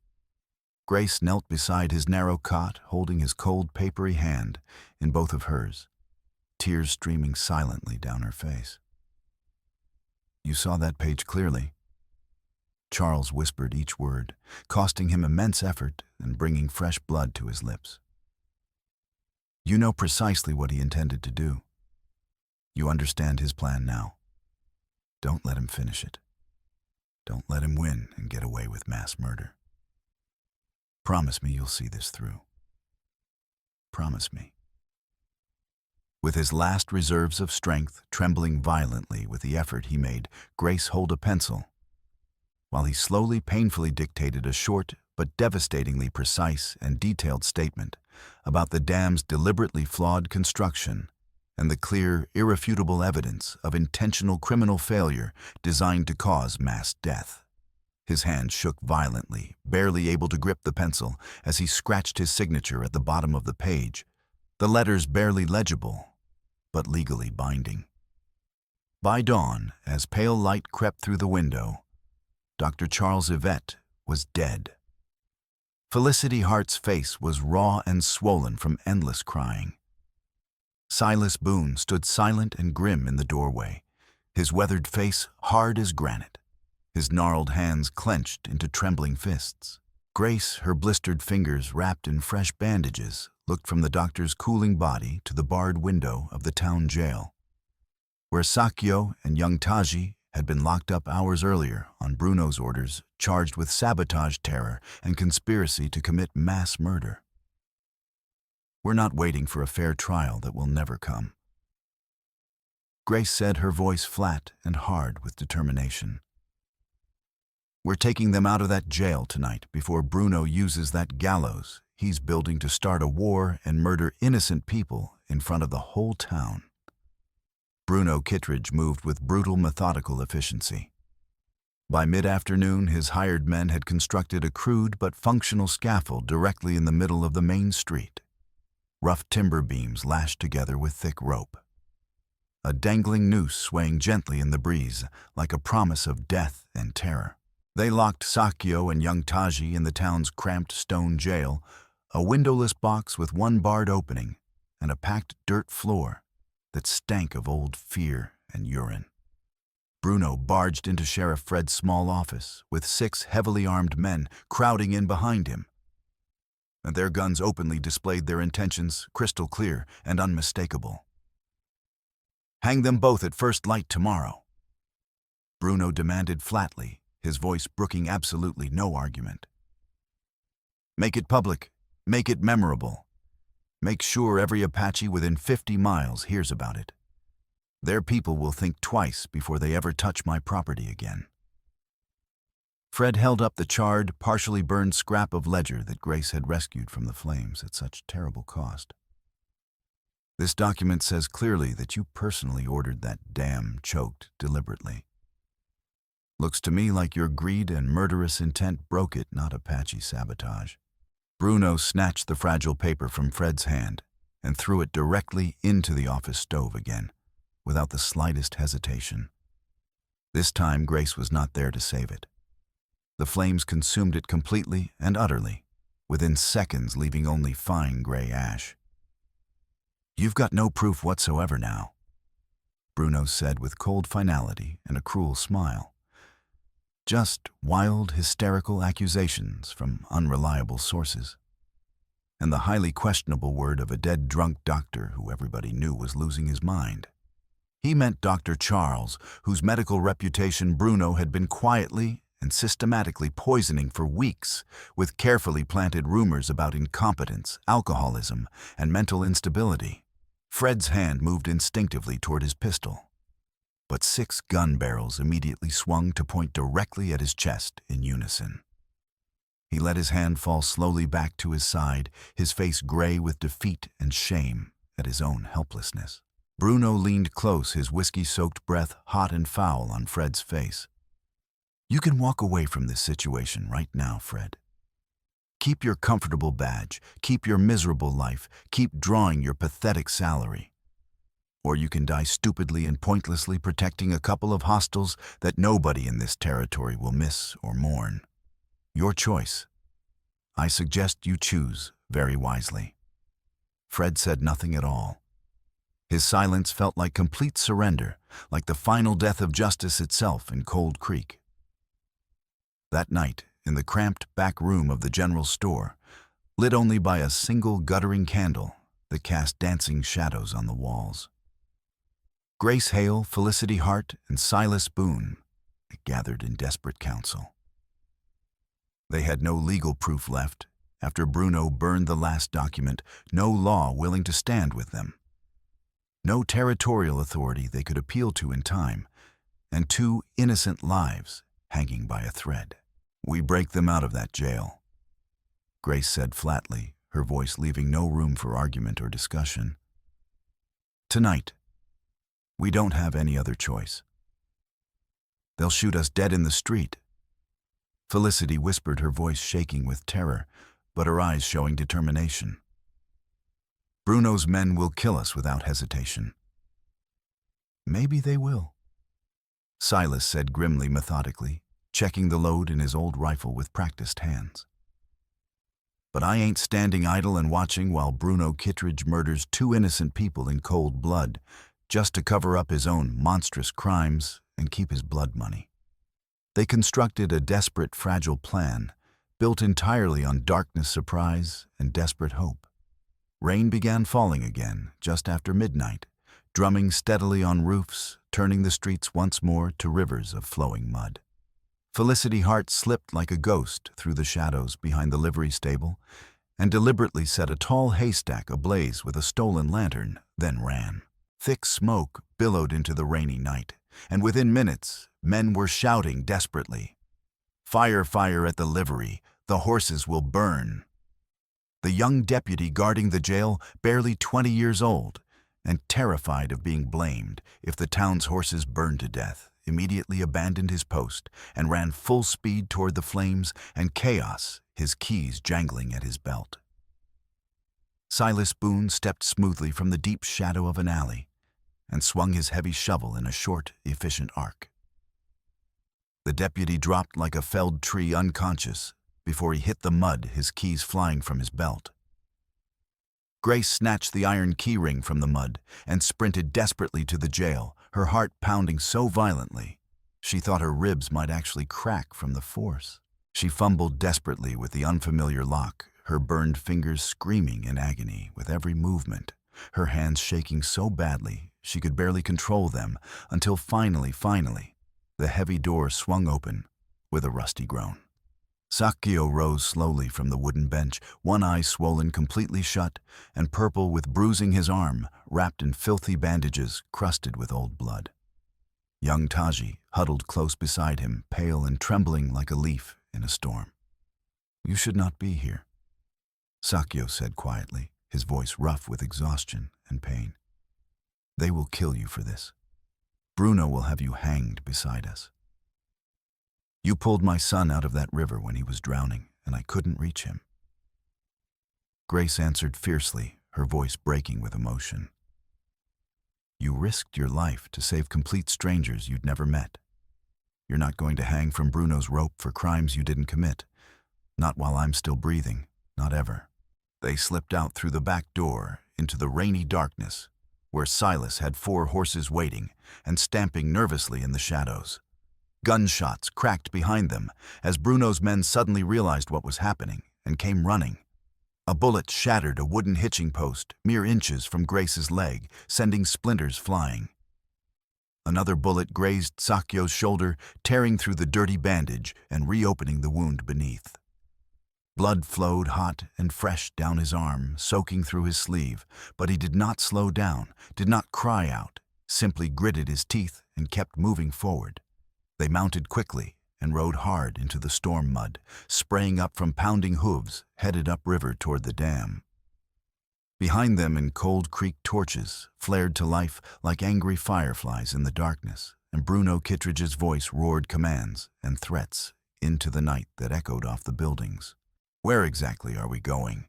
Grace knelt beside his narrow cot, holding his cold, papery hand in both of hers, tears streaming silently down her face. "You saw that page clearly." Charles whispered each word, costing him immense effort and bringing fresh blood to his lips. "You know precisely what he intended to do. You understand his plan now. Don't let him finish it. Don't let him win and get away with mass murder. Promise me you'll see this through. Promise me." With his last reserves of strength trembling violently with the effort he made, Grace held a pencil, while he slowly, painfully dictated a short but devastatingly precise and detailed statement about the dam's deliberately flawed construction and the clear, irrefutable evidence of intentional criminal failure designed to cause mass death. His hand shook violently, barely able to grip the pencil as he scratched his signature at the bottom of the page, the letters barely legible, but legally binding. By dawn, as pale light crept through the window, Dr. Charles Yvette was dead. Felicity Hart's face was raw and swollen from endless crying. Silas Boone stood silent and grim in the doorway, his weathered face hard as granite, his gnarled hands clenched into trembling fists. Grace, her blistered fingers wrapped in fresh bandages, looked from the doctor's cooling body to the barred window of the town jail, where Sakyo and young Taji had been locked up hours earlier on Bruno's orders, charged with sabotage, terror, and conspiracy to commit mass murder. "We're not waiting for a fair trial that will never come," Grace said, her voice flat and hard with determination. "We're taking them out of that jail tonight before Bruno uses that gallows he's building to start a war and murder innocent people in front of the whole town." Bruno Kittredge moved with brutal, methodical efficiency. By mid-afternoon, his hired men had constructed a crude but functional scaffold directly in the middle of the main street, rough timber beams lashed together with thick rope, a dangling noose swaying gently in the breeze like a promise of death and terror. They locked Sakyo and young Taji in the town's cramped stone jail, a windowless box with one barred opening and a packed dirt floor that stank of old fear and urine. Bruno barged into Sheriff Fred's small office with 6 heavily armed men crowding in behind him, and their guns openly displayed their intentions crystal clear and unmistakable. "Hang them both at first light tomorrow," Bruno demanded flatly, his voice brooking absolutely no argument. "Make it public. Make it memorable. Make sure every Apache within 50 miles hears about it. Their people will think twice before they ever touch my property again." Fred held up the charred, partially burned scrap of ledger that Grace had rescued from the flames at such terrible cost. "This document says clearly that you personally ordered that dam choked deliberately. Looks to me like your greed and murderous intent broke it, not Apache sabotage." Bruno snatched the fragile paper from Fred's hand, and threw it directly into the office stove again, without the slightest hesitation. This time, Grace was not there to save it. The flames consumed it completely and utterly, within seconds leaving only fine gray ash. "You've got no proof whatsoever now," Bruno said with cold finality and a cruel smile. "Just wild, hysterical accusations from unreliable sources, and the highly questionable word of a dead drunk doctor who everybody knew was losing his mind." He meant Dr. Charles, whose medical reputation Bruno had been quietly and systematically poisoning for weeks with carefully planted rumors about incompetence, alcoholism, and mental instability. Fred's hand moved instinctively toward his pistol, but 6 gun barrels immediately swung to point directly at his chest in unison. He let his hand fall slowly back to his side, his face gray with defeat and shame at his own helplessness. Bruno leaned close, his whiskey-soaked breath hot and foul on Fred's face. "You can walk away from this situation right now, Fred. Keep your comfortable badge, keep your miserable life, keep drawing your pathetic salary. Or you can die stupidly and pointlessly protecting a couple of hostiles that nobody in this territory will miss or mourn. Your choice. I suggest you choose very wisely." Fred said nothing at all. His silence felt like complete surrender, like the final death of justice itself in Cold Creek. That night, in the cramped back room of the general store, lit only by a single guttering candle that cast dancing shadows on the walls, Grace Hale, Felicity Hart, and Silas Boone gathered in desperate council. They had no legal proof left after Bruno burned the last document, no law willing to stand with them, no territorial authority they could appeal to in time, and 2 innocent lives hanging by a thread. "We break them out of that jail," Grace said flatly, her voice leaving no room for argument or discussion. "Tonight. We don't have any other choice. They'll shoot us dead in the street." Felicity whispered, her voice shaking with terror, but her eyes showing determination. "Bruno's men will kill us without hesitation." "Maybe they will," Silas said grimly, methodically, checking the load in his old rifle with practiced hands. "But I ain't standing idle and watching while Bruno Kittredge murders 2 innocent people in cold blood just to cover up his own monstrous crimes and keep his blood money." They constructed a desperate, fragile plan, built entirely on darkness, surprise, and desperate hope. Rain began falling again just after midnight, drumming steadily on roofs, turning the streets once more to rivers of flowing mud. Felicity Hart slipped like a ghost through the shadows behind the livery stable and deliberately set a tall haystack ablaze with a stolen lantern, then ran. Thick smoke billowed into the rainy night, and within minutes, men were shouting desperately, "Fire, fire at the livery! The horses will burn!" The young deputy guarding the jail, barely 20 years old, and terrified of being blamed if the town's horses burned to death, immediately abandoned his post and ran full speed toward the flames and chaos, his keys jangling at his belt. Silas Boone stepped smoothly from the deep shadow of an alley and swung his heavy shovel in a short, efficient arc. The deputy dropped like a felled tree unconscious before he hit the mud, his keys flying from his belt. Grace snatched the iron keyring from the mud and sprinted desperately to the jail, her heart pounding so violently she thought her ribs might actually crack from the force. She fumbled desperately with the unfamiliar lock, her burned fingers screaming in agony with every movement, her hands shaking so badly she could barely control them until finally, the heavy door swung open with a rusty groan. Sakio rose slowly from the wooden bench, one eye swollen completely shut and purple with bruising his arm, wrapped in filthy bandages crusted with old blood. Young Taji huddled close beside him, pale and trembling like a leaf in a storm. "You should not be here," Sakio said quietly, his voice rough with exhaustion and pain. "They will kill you for this. Bruno will have you hanged beside us. You pulled my son out of that river when he was drowning, and I couldn't reach him." Grace answered fiercely, her voice breaking with emotion. You risked your life to save complete strangers you'd never met. You're not going to hang from Bruno's rope for crimes you didn't commit. Not while I'm still breathing, not ever. They slipped out through the back door into the rainy darkness, where Silas had 4 horses waiting and stamping nervously in the shadows. Gunshots cracked behind them as Bruno's men suddenly realized what was happening and came running. A bullet shattered a wooden hitching post mere inches from Grace's leg, sending splinters flying. Another bullet grazed Sakyo's shoulder, tearing through the dirty bandage and reopening the wound beneath. Blood flowed hot and fresh down his arm, soaking through his sleeve, but he did not slow down, did not cry out, simply gritted his teeth and kept moving forward. They mounted quickly and rode hard into the storm mud, spraying up from pounding hooves, headed upriver toward the dam. Behind them, in Cold Creek, torches flared to life like angry fireflies in the darkness, and Bruno Kittredge's voice roared commands and threats into the night that echoed off the buildings. Where exactly are we going?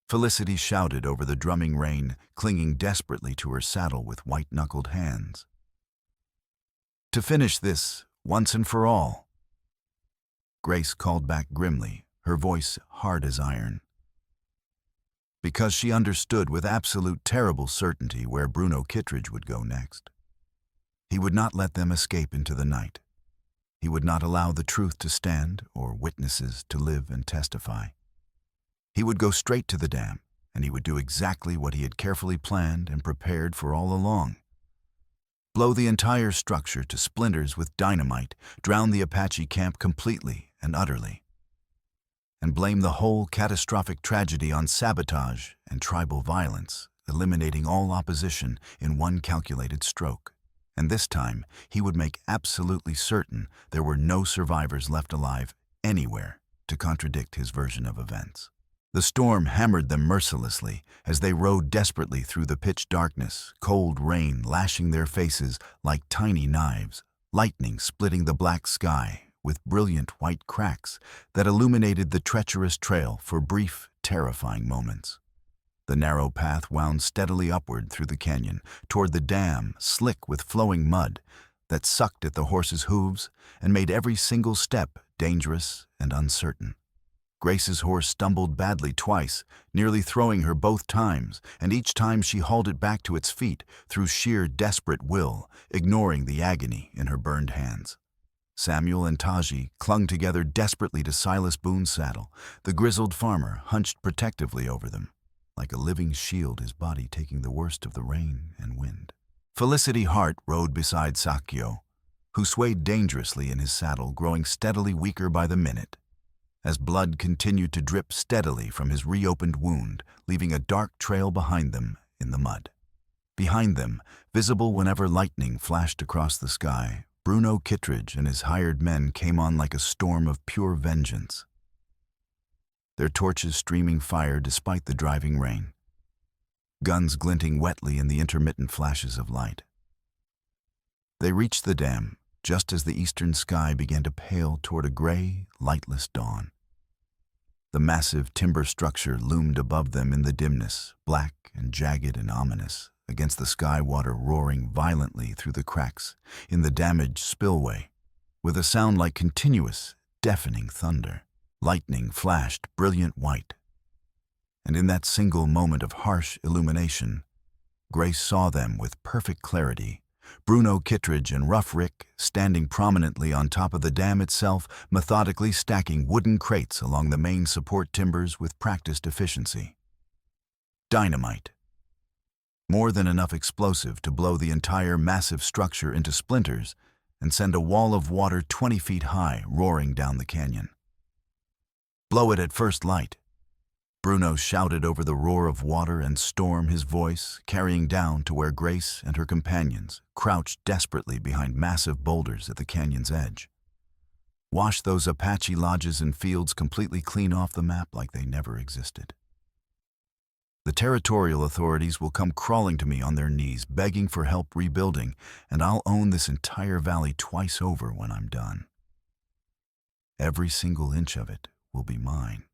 Felicity shouted over the drumming rain, clinging desperately to her saddle with white-knuckled hands. To finish this, once and for all. Grace called back grimly, her voice hard as iron. Because she understood with absolute terrible certainty where Bruno Kittredge would go next. He would not let them escape into the night. He would not allow the truth to stand or witnesses to live and testify. He would go straight to the dam, and he would do exactly what he had carefully planned and prepared for all along. Blow the entire structure to splinters with dynamite, drown the Apache camp completely and utterly, and blame the whole catastrophic tragedy on sabotage and tribal violence, eliminating all opposition in one calculated stroke. And this time, he would make absolutely certain there were no survivors left alive anywhere to contradict his version of events. The storm hammered them mercilessly as they rode desperately through the pitch darkness, cold rain lashing their faces like tiny knives, lightning splitting the black sky with brilliant white cracks that illuminated the treacherous trail for brief, terrifying moments. The narrow path wound steadily upward through the canyon, toward the dam, slick with flowing mud that sucked at the horses' hooves and made every single step dangerous and uncertain. Grace's horse stumbled badly twice, nearly throwing her both times, and each time she hauled it back to its feet through sheer desperate will, ignoring the agony in her burned hands. Samuel and Taji clung together desperately to Silas Boone's saddle, the grizzled farmer hunched protectively over them, like a living shield, his body taking the worst of the rain and wind. Felicity Hart rode beside Sakyo, who swayed dangerously in his saddle, growing steadily weaker by the minute, as blood continued to drip steadily from his reopened wound, leaving a dark trail behind them in the mud. Behind them, visible whenever lightning flashed across the sky, Bruno Kittredge and his hired men came on like a storm of pure vengeance, their torches streaming fire despite the driving rain, guns glinting wetly in the intermittent flashes of light. They reached the dam just as the eastern sky began to pale toward a gray, lightless dawn. The massive timber structure loomed above them in the dimness, black and jagged and ominous, against the sky water roaring violently through the cracks in the damaged spillway, with a sound like continuous, deafening thunder. Lightning flashed brilliant white, and in that single moment of harsh illumination, Grace saw them with perfect clarity. Bruno Kittredge and Rough Rick standing prominently on top of the dam itself, methodically stacking wooden crates along the main support timbers with practiced efficiency. Dynamite. More than enough explosive to blow the entire massive structure into splinters and send a wall of water 20 feet high roaring down the canyon. Blow it at first light. Bruno shouted over the roar of water and storm, his voice carrying down to where Grace and her companions crouched desperately behind massive boulders at the canyon's edge. Wash those Apache lodges and fields completely clean off the map like they never existed. The territorial authorities will come crawling to me on their knees, begging for help rebuilding, and I'll own this entire valley twice over when I'm done. Every single inch of it will be mine.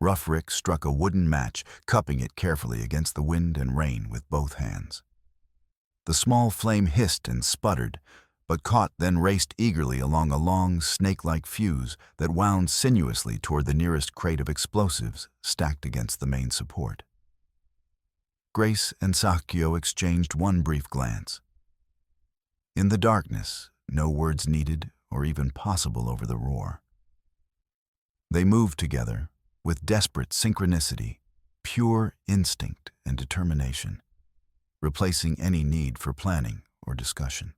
Rough Rick struck a wooden match, cupping it carefully against the wind and rain with both hands. The small flame hissed and sputtered, but caught, then raced eagerly along a long, snake-like fuse that wound sinuously toward the nearest crate of explosives stacked against the main support. Grace and Sakyo exchanged one brief glance. In the darkness, no words needed or even possible over the roar. They moved together with desperate synchronicity, pure instinct and determination, replacing any need for planning or discussion.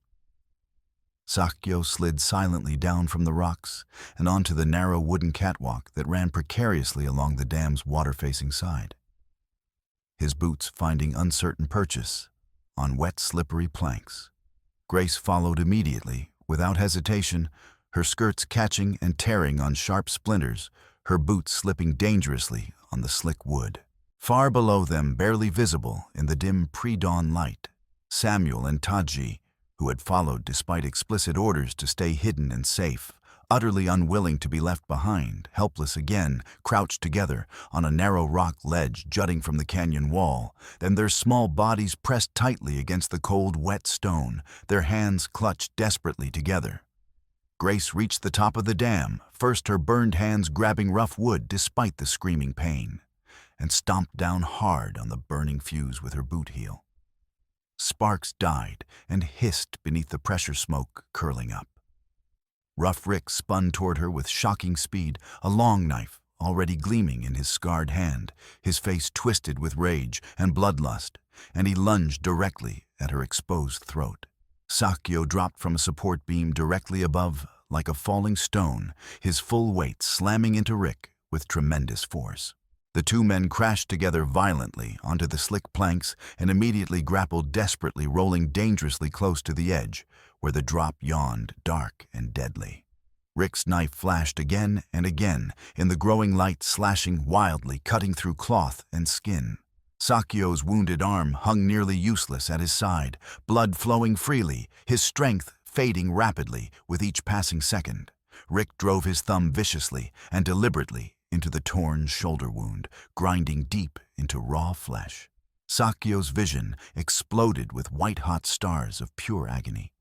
Sakyo slid silently down from the rocks and onto the narrow wooden catwalk that ran precariously along the dam's water-facing side. His boots finding uncertain purchase on wet, slippery planks. Grace followed immediately, without hesitation, her skirts catching and tearing on sharp splinters, her boots slipping dangerously on the slick wood. Far below them, barely visible in the dim pre-dawn light, Samuel and Taji, who had followed despite explicit orders to stay hidden and safe, utterly unwilling to be left behind, helpless again, crouched together on a narrow rock ledge jutting from the canyon wall, then their small bodies pressed tightly against the cold, wet stone, their hands clutched desperately together. Grace reached the top of the dam, first her burned hands grabbing rough wood despite the screaming pain, and stomped down hard on the burning fuse with her boot heel. Sparks died and hissed beneath the pressure smoke curling up. Rough Rick spun toward her with shocking speed, a long knife already gleaming in his scarred hand, his face twisted with rage and bloodlust, and he lunged directly at her exposed throat. Sakyo dropped from a support beam directly above like a falling stone, his full weight slamming into Rick with tremendous force. The two men crashed together violently onto the slick planks and immediately grappled desperately, rolling dangerously close to the edge, where the drop yawned dark and deadly. Rick's knife flashed again and again, in the growing light slashing wildly, cutting through cloth and skin. Sakyo's wounded arm hung nearly useless at his side, blood flowing freely, his strength fading rapidly with each passing second. Rick drove his thumb viciously and deliberately into the torn shoulder wound, grinding deep into raw flesh. Sakyo's vision exploded with white-hot stars of pure agony.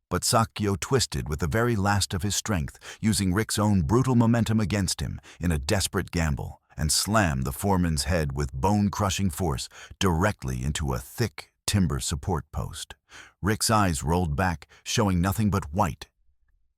But Sakyo twisted with the very last of his strength, using Rick's own brutal momentum against him in a desperate gamble, and slammed the foreman's head with bone-crushing force directly into a thick timber support post. Rick's eyes rolled back, showing nothing but white,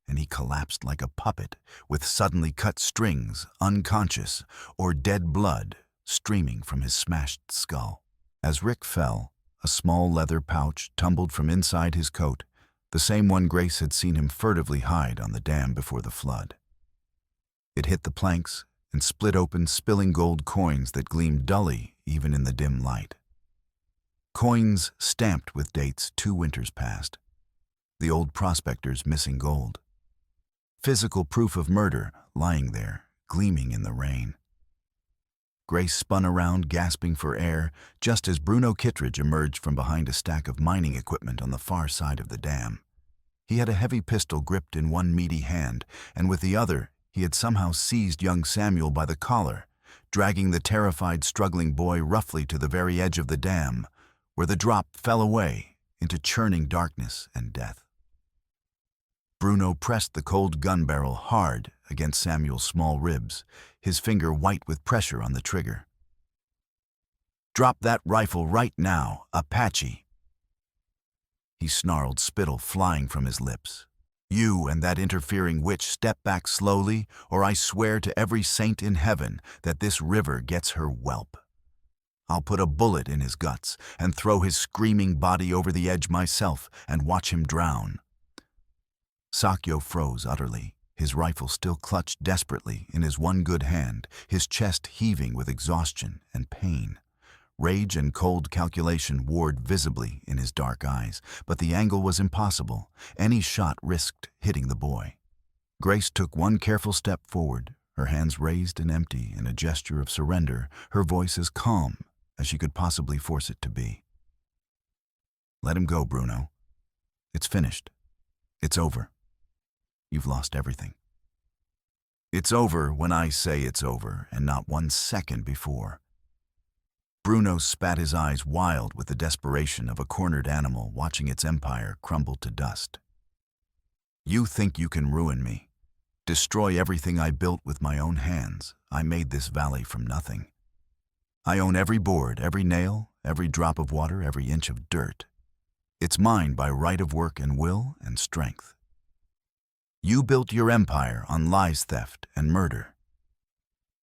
and he collapsed like a puppet, with suddenly cut strings, unconscious, or dead blood streaming from his smashed skull. As Rick fell, a small leather pouch tumbled from inside his coat, the same one Grace had seen him furtively hide on the dam before the flood. It hit the planks and split open, spilling gold coins that gleamed dully even in the dim light. Coins stamped with dates 2 winters past, the old prospector's missing gold. Physical proof of murder lying there, gleaming in the rain. Grace spun around, gasping for air, just as Bruno Kittredge emerged from behind a stack of mining equipment on the far side of the dam. He had a heavy pistol gripped in one meaty hand, and with the other, he had somehow seized young Samuel by the collar, dragging the terrified, struggling boy roughly to the very edge of the dam, where the drop fell away into churning darkness and death. Bruno pressed the cold gun barrel hard against Samuel's small ribs, his finger white with pressure on the trigger. "Drop that rifle right now, Apache," he snarled, spittle flying from his lips. "You and that interfering witch step back slowly, or I swear to every saint in heaven that this river gets her whelp. I'll put a bullet in his guts and throw his screaming body over the edge myself and watch him drown." Sakyo froze utterly, his rifle still clutched desperately in his one good hand, his chest heaving with exhaustion and pain. Rage and cold calculation warred visibly in his dark eyes, but the angle was impossible. Any shot risked hitting the boy. Grace took one careful step forward, her hands raised and empty in a gesture of surrender, her voice as calm as she could possibly force it to be. "Let him go, Bruno. It's finished. It's over. You've lost everything." It's over when I say it's over, and not 1 second before. Bruno spat his eyes wild with the desperation of a cornered animal watching its empire crumble to dust. You think you can ruin me? Destroy everything I built with my own hands. I made this valley from nothing. I own every board, every nail, every drop of water, every inch of dirt. It's mine by right of work and will and strength. You built your empire on lies, theft, and murder.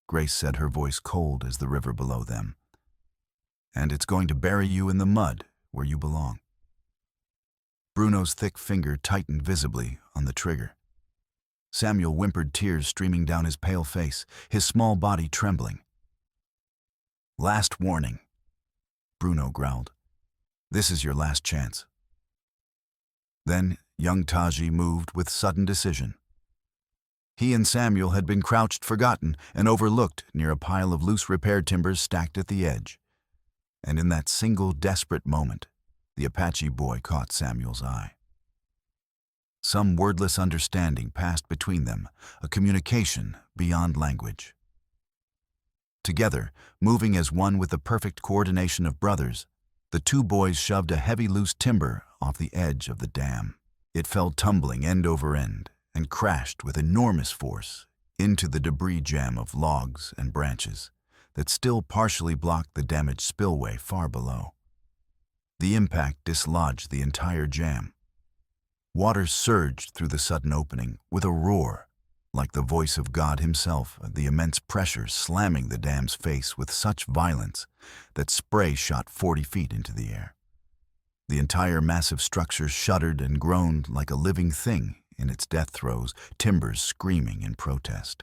Grace said, her voice cold as the river below them. And it's going to bury you in the mud where you belong. Bruno's thick finger tightened visibly on the trigger. Samuel whimpered, tears streaming down his pale face, his small body trembling. Last warning, Bruno growled. This is your last chance. Then young Taji moved with sudden decision. He and Samuel had been crouched, forgotten, and overlooked near a pile of loose repair timbers stacked at the edge. And in that single desperate moment, the Apache boy caught Samuel's eye. Some wordless understanding passed between them, a communication beyond language. Together, moving as one with the perfect coordination of brothers, the two boys shoved a heavy loose timber off the edge of the dam. It fell tumbling end over end and crashed with enormous force into the debris jam of logs and branches that still partially blocked the damaged spillway far below. The impact dislodged the entire jam. Water surged through the sudden opening with a roar, like the voice of God himself, the immense pressure slamming the dam's face with such violence that spray shot 40 feet into the air. The entire massive structure shuddered and groaned like a living thing in its death throes, timbers screaming in protest.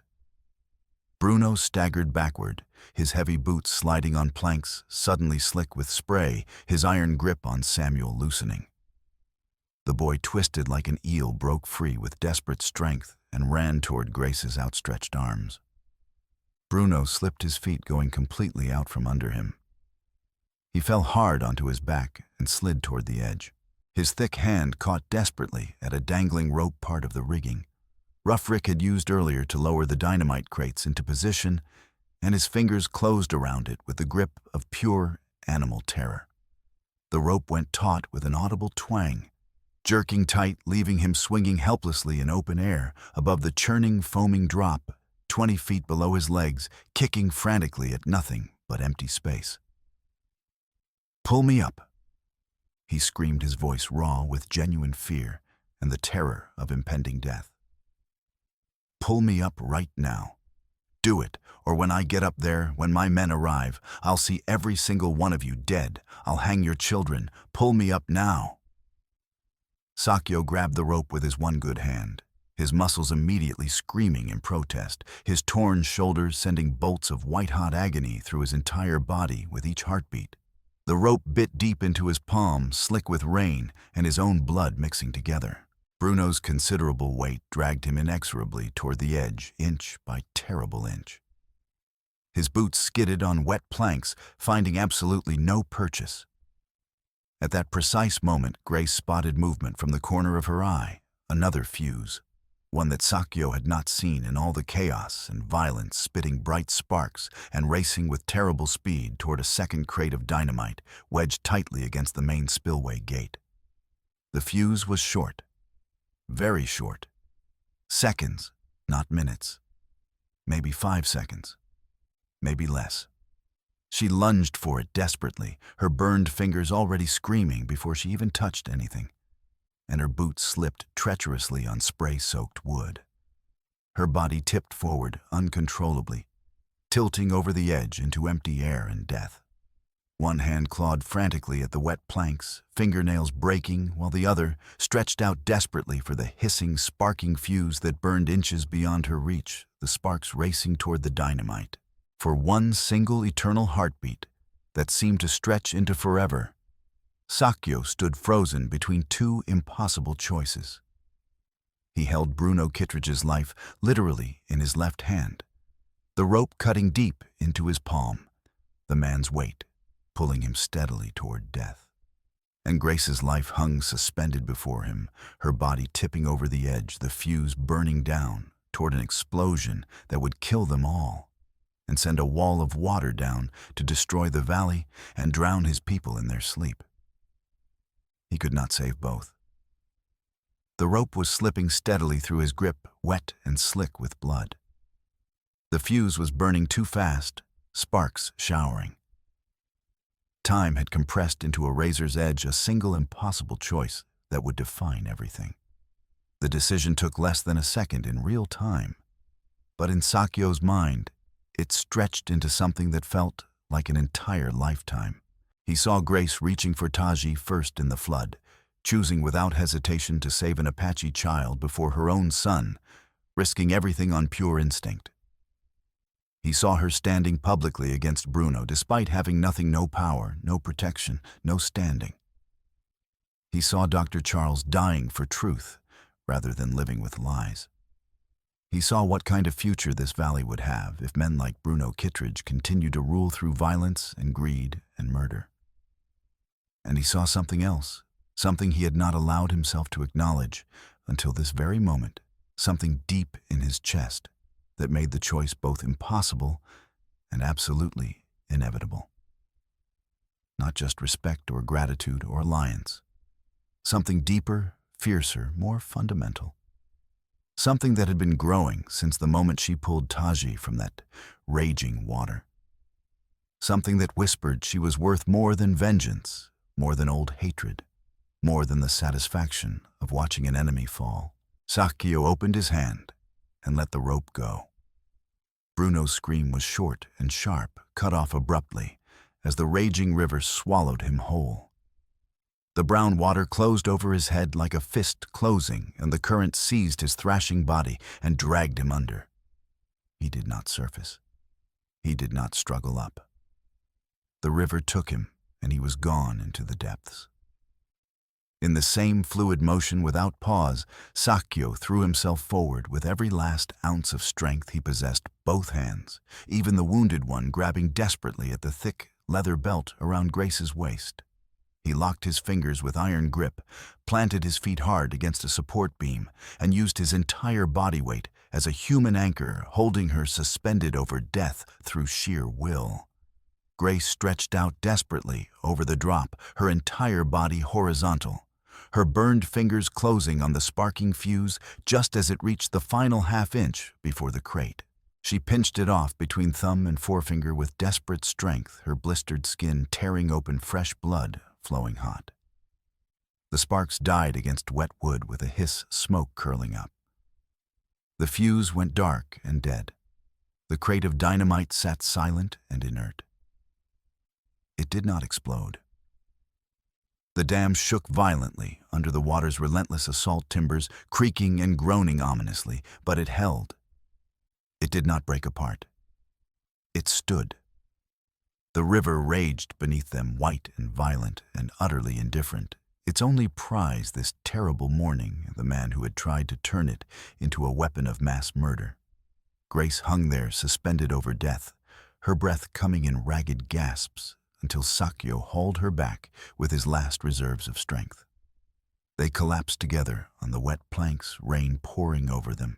Bruno staggered backward, his heavy boots sliding on planks suddenly slick with spray, his iron grip on Samuel loosening. The boy twisted like an eel, broke free with desperate strength, and ran toward Grace's outstretched arms. Bruno slipped his feet, going completely out from under him. He fell hard onto his back and slid toward the edge. His thick hand caught desperately at a dangling rope part of the rigging. Rough Rick had used earlier to lower the dynamite crates into position, and his fingers closed around it with the grip of pure animal terror. The rope went taut with an audible twang, jerking tight, leaving him swinging helplessly in open air above the churning, foaming drop, 20 feet below his legs, kicking frantically at nothing but empty space. "Pull me up," he screamed, his voice raw with genuine fear and the terror of impending death. "Pull me up right now. Do it, or when I get up there, when my men arrive, I'll see every single one of you dead. I'll hang your children. Pull me up now." Sakyo grabbed the rope with his one good hand, his muscles immediately screaming in protest, his torn shoulders sending bolts of white-hot agony through his entire body with each heartbeat. The rope bit deep into his palm, slick with rain, and his own blood mixing together. Bruno's considerable weight dragged him inexorably toward the edge, inch by terrible inch. His boots skidded on wet planks, finding absolutely no purchase. At that precise moment, Grace spotted movement from the corner of her eye, another fuse, one that Sakyo had not seen in all the chaos and violence, spitting bright sparks and racing with terrible speed toward a second crate of dynamite wedged tightly against the main spillway gate. The fuse was short, very short. Seconds, not minutes. Maybe 5 seconds, maybe less. She lunged for it desperately, her burned fingers already screaming before she even touched anything, and her boots slipped treacherously on spray-soaked wood. Her body tipped forward uncontrollably, tilting over the edge into empty air and death. One hand clawed frantically at the wet planks, fingernails breaking, while the other stretched out desperately for the hissing, sparking fuse that burned inches beyond her reach, the sparks racing toward the dynamite. For one single eternal heartbeat that seemed to stretch into forever, Sakyo stood frozen between two impossible choices. He held Bruno Kittredge's life literally in his left hand, the rope cutting deep into his palm, the man's weight pulling him steadily toward death. And Grace's life hung suspended before him, her body tipping over the edge, the fuse burning down, toward an explosion that would kill them all and send a wall of water down to destroy the valley and drown his people in their sleep. He could not save both. The rope was slipping steadily through his grip, wet and slick with blood. The fuse was burning too fast, sparks showering. Time had compressed into a razor's edge a single impossible choice that would define everything. The decision took less than a second in real time, but in Sakyo's mind, it stretched into something that felt like an entire lifetime. He saw Grace reaching for Taji first in the flood, choosing without hesitation to save an Apache child before her own son, risking everything on pure instinct. He saw her standing publicly against Bruno despite having nothing, no power, no protection, no standing. He saw Dr. Charles dying for truth rather than living with lies. He saw what kind of future this valley would have if men like Bruno Kittredge continued to rule through violence and greed and murder. And he saw something else, something he had not allowed himself to acknowledge until this very moment, something deep in his chest that made the choice both impossible and absolutely inevitable. Not just respect or gratitude or alliance. Something deeper, fiercer, more fundamental. Something that had been growing since the moment she pulled Taji from that raging water. Something that whispered she was worth more than vengeance, more than old hatred, more than the satisfaction of watching an enemy fall. Sakyo opened his hand and let the rope go. Bruno's scream was short and sharp, cut off abruptly, as the raging river swallowed him whole. The brown water closed over his head like a fist closing, and the current seized his thrashing body and dragged him under. He did not surface. He did not struggle up. The river took him, and he was gone into the depths. In the same fluid motion without pause, Sakyo threw himself forward with every last ounce of strength he possessed, both hands, even the wounded one grabbing desperately at the thick leather belt around Grace's waist. He locked his fingers with iron grip, planted his feet hard against a support beam, and used his entire body weight as a human anchor, holding her suspended over death through sheer will. Grace stretched out desperately over the drop, her entire body horizontal, her burned fingers closing on the sparking fuse just as it reached the final half-inch before the crate. She pinched it off between thumb and forefinger with desperate strength, her blistered skin tearing open, fresh blood flowing hot. The sparks died against wet wood with a hiss, smoke curling up. The fuse went dark and dead. The crate of dynamite sat silent and inert. It did not explode. The dam shook violently under the water's relentless assault timbers, creaking and groaning ominously, but it held. It did not break apart. It stood. The river raged beneath them, white and violent and utterly indifferent, its only prize this terrible morning, the man who had tried to turn it into a weapon of mass murder. Grace hung there, suspended over death, her breath coming in ragged gasps, until Sakyo hauled her back with his last reserves of strength. They collapsed together on the wet planks, rain pouring over them,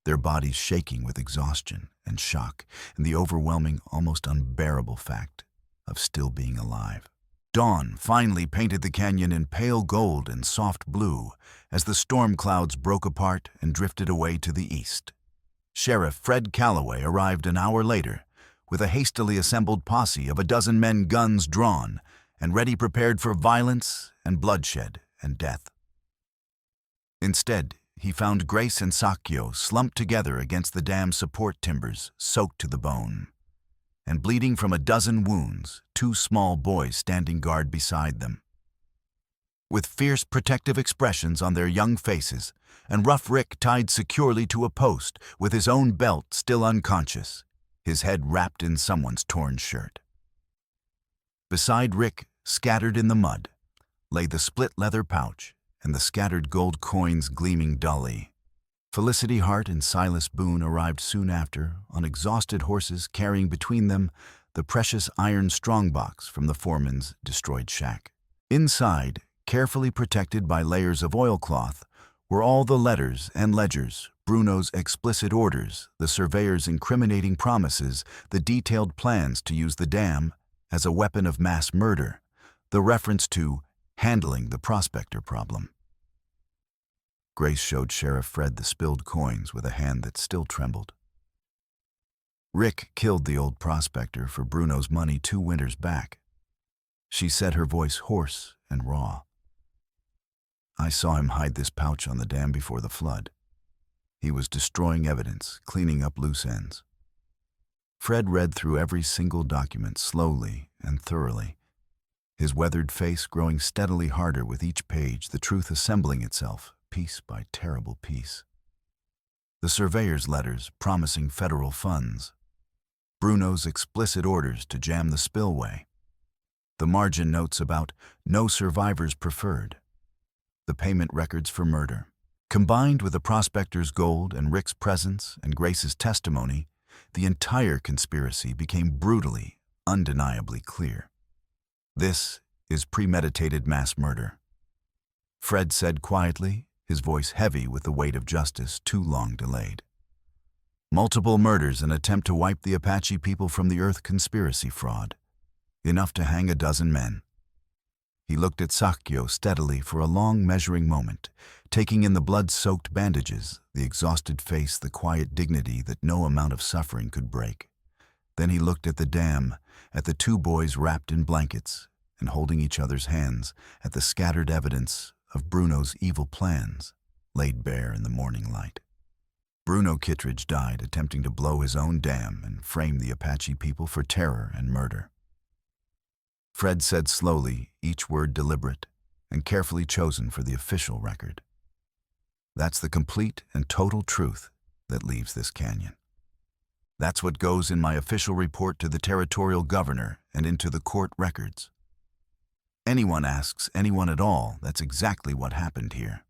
their bodies shaking with exhaustion and shock and the overwhelming, almost unbearable fact of still being alive. Dawn finally painted the canyon in pale gold and soft blue as the storm clouds broke apart and drifted away to the east. Sheriff Fred Calloway arrived an hour later, with a hastily assembled posse of a dozen men, guns drawn, and ready prepared for violence and bloodshed and death. Instead, he found Grace and Sakyo slumped together against the dam's support timbers, soaked to the bone. And bleeding from a dozen wounds, two small boys standing guard beside them. With fierce protective expressions on their young faces, and Rough Rick tied securely to a post with his own belt still unconscious, his head wrapped in someone's torn shirt. Beside Rick, scattered in the mud, lay the split leather pouch and the scattered gold coins gleaming dully. Felicity Hart and Silas Boone arrived soon after, on exhausted horses carrying between them the precious iron strongbox from the foreman's destroyed shack. Inside, carefully protected by layers of oilcloth, were all the letters and ledgers, Bruno's explicit orders, the surveyor's incriminating promises, the detailed plans to use the dam as a weapon of mass murder, the reference to handling the prospector problem. Grace showed Sheriff Fred the spilled coins with a hand that still trembled. Rick killed the old prospector for Bruno's money 2 winters back. She said, her voice hoarse and raw. I saw him hide this pouch on the dam before the flood. He was destroying evidence, cleaning up loose ends. Fred read through every single document slowly and thoroughly, his weathered face growing steadily harder with each page, the truth assembling itself, piece by terrible piece. The surveyor's letters promising federal funds, Bruno's explicit orders to jam the spillway, the margin notes about no survivors preferred, the payment records for murder. Combined with the prospector's gold and Rick's presence and Grace's testimony, the entire conspiracy became brutally, undeniably clear. This is premeditated mass murder. Fred said quietly, his voice heavy with the weight of justice too long delayed. Multiple murders in attempt to wipe the Apache people from the Earth conspiracy fraud. Enough to hang a dozen men. He looked at Sakyo steadily for a long measuring moment, taking in the blood-soaked bandages, the exhausted face, the quiet dignity that no amount of suffering could break. Then he looked at the dam, at the 2 boys wrapped in blankets and holding each other's hands, at the scattered evidence of Bruno's evil plans, laid bare in the morning light. Bruno Kittredge died attempting to blow his own dam and frame the Apache people for terror and murder. Fred said slowly, each word deliberate and carefully chosen for the official record. That's the complete and total truth that leaves this canyon. That's what goes in my official report to the territorial governor and into the court records. Anyone asks anyone at all, that's exactly what happened here.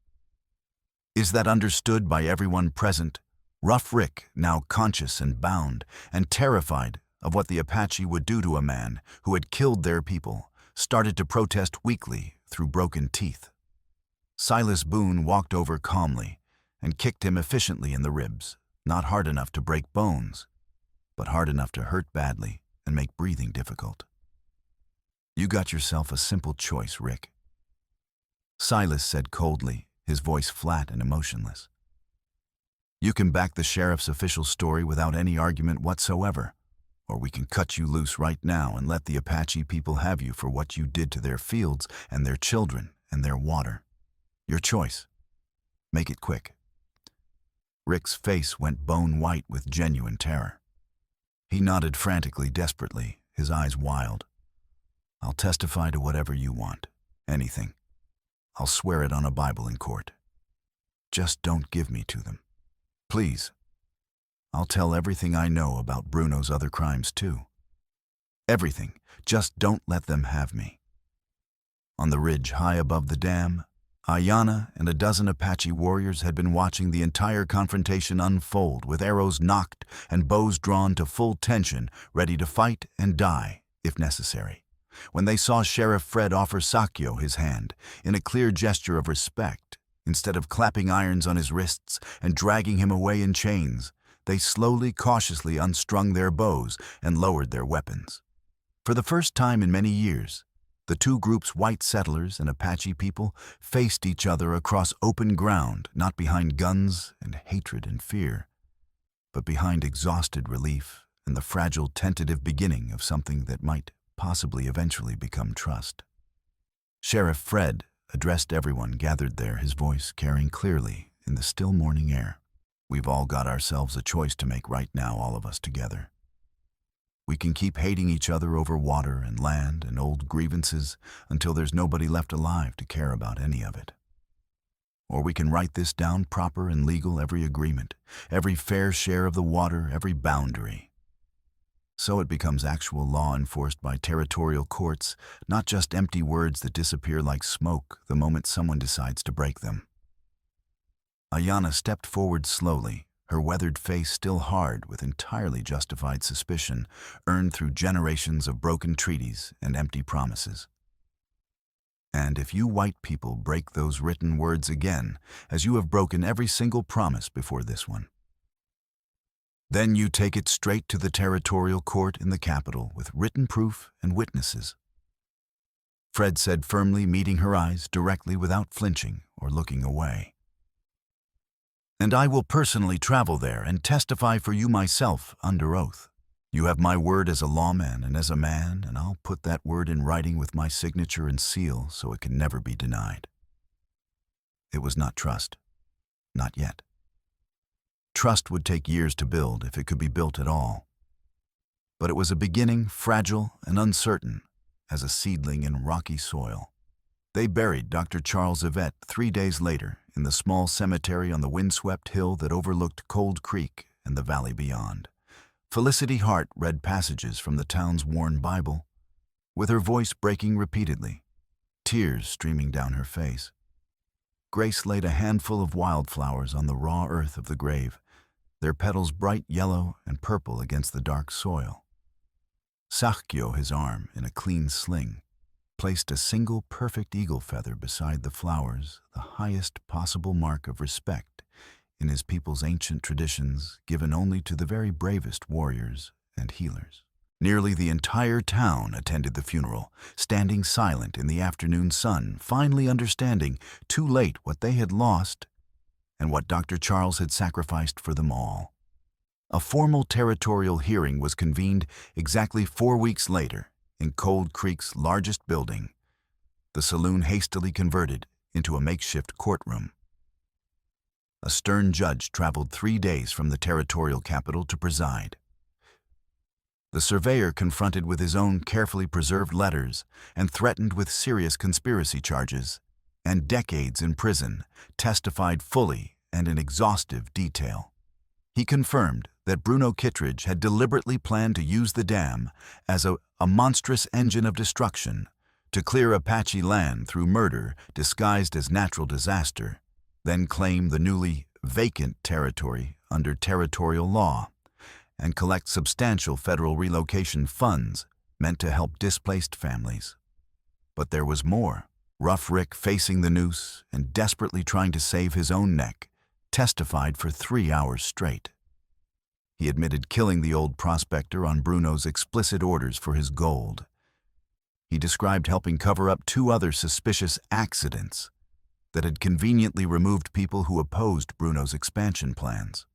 Is that understood by everyone present? Rough Rick, now conscious and bound and terrified of what the Apache would do to a man who had killed their people, started to protest weakly through broken teeth. Silas Boone walked over calmly and kicked him efficiently in the ribs, not hard enough to break bones, but hard enough to hurt badly and make breathing difficult. You got yourself a simple choice, Rick. Silas said coldly, his voice flat and emotionless. You can back the sheriff's official story without any argument whatsoever, or we can cut you loose right now and let the Apache people have you for what you did to their fields and their children and their water. Your choice. Make it quick. Rick's face went bone white with genuine terror. He nodded frantically, desperately, his eyes wild. I'll testify to whatever you want. Anything. I'll swear it on a Bible in court. Just don't give me to them. Please. I'll tell everything I know about Bruno's other crimes too. Everything. Just don't let them have me. On the ridge high above the dam, Ayanna and a dozen Apache warriors had been watching the entire confrontation unfold with arrows nocked and bows drawn to full tension, ready to fight and die, if necessary. When they saw Sheriff Fred offer Sakyo his hand, in a clear gesture of respect, instead of clapping irons on his wrists and dragging him away in chains, they slowly, cautiously unstrung their bows and lowered their weapons. For the first time in many years, the 2 groups, white settlers and Apache people, faced each other across open ground, not behind guns and hatred and fear, but behind exhausted relief and the fragile, tentative beginning of something that might possibly eventually become trust. Sheriff Fred addressed everyone gathered there, his voice carrying clearly in the still morning air. We've all got ourselves a choice to make right now, all of us together. We can keep hating each other over water and land and old grievances until there's nobody left alive to care about any of it. Or we can write this down proper and legal, every agreement, every fair share of the water, every boundary. So it becomes actual law enforced by territorial courts, not just empty words that disappear like smoke the moment someone decides to break them. Ayanna stepped forward slowly, her weathered face still hard with entirely justified suspicion earned through generations of broken treaties and empty promises. And if you white people break those written words again, as you have broken every single promise before this one, then you take it straight to the territorial court in the capital with written proof and witnesses. Fred said firmly, meeting her eyes directly without flinching or looking away. And I will personally travel there and testify for you myself under oath. You have my word as a lawman and as a man, and I'll put that word in writing with my signature and seal so it can never be denied. It was not trust. Not yet. Trust would take years to build if it could be built at all. But it was a beginning fragile and uncertain as a seedling in rocky soil. They buried Dr. Charles Yvette 3 days later in the small cemetery on the windswept hill that overlooked Cold Creek and the valley beyond. Felicity Hart read passages from the town's worn Bible, with her voice breaking repeatedly, tears streaming down her face. Grace laid a handful of wildflowers on the raw earth of the grave, their petals bright yellow and purple against the dark soil. Sakyo, his arm in a clean sling, placed a single perfect eagle feather beside the flowers, the highest possible mark of respect in his people's ancient traditions given only to the very bravest warriors and healers. Nearly the entire town attended the funeral, standing silent in the afternoon sun, finally understanding too late what they had lost and what Dr. Charles had sacrificed for them all. A formal territorial hearing was convened exactly 4 weeks later in Cold Creek's largest building, the saloon hastily converted into a makeshift courtroom. A stern judge traveled 3 days from the territorial capital to preside. The surveyor, confronted with his own carefully preserved letters and threatened with serious conspiracy charges and decades in prison, testified fully and in exhaustive detail. He confirmed that Bruno Kittredge had deliberately planned to use the dam as a monstrous engine of destruction to clear Apache land through murder disguised as natural disaster, then claim the newly vacant territory under territorial law, and collect substantial federal relocation funds meant to help displaced families. But there was more. Rough Rick, facing the noose and desperately trying to save his own neck, testified for 3 hours straight. He admitted killing the old prospector on Bruno's explicit orders for his gold. He described helping cover up 2 other suspicious accidents that had conveniently removed people who opposed Bruno's expansion plans.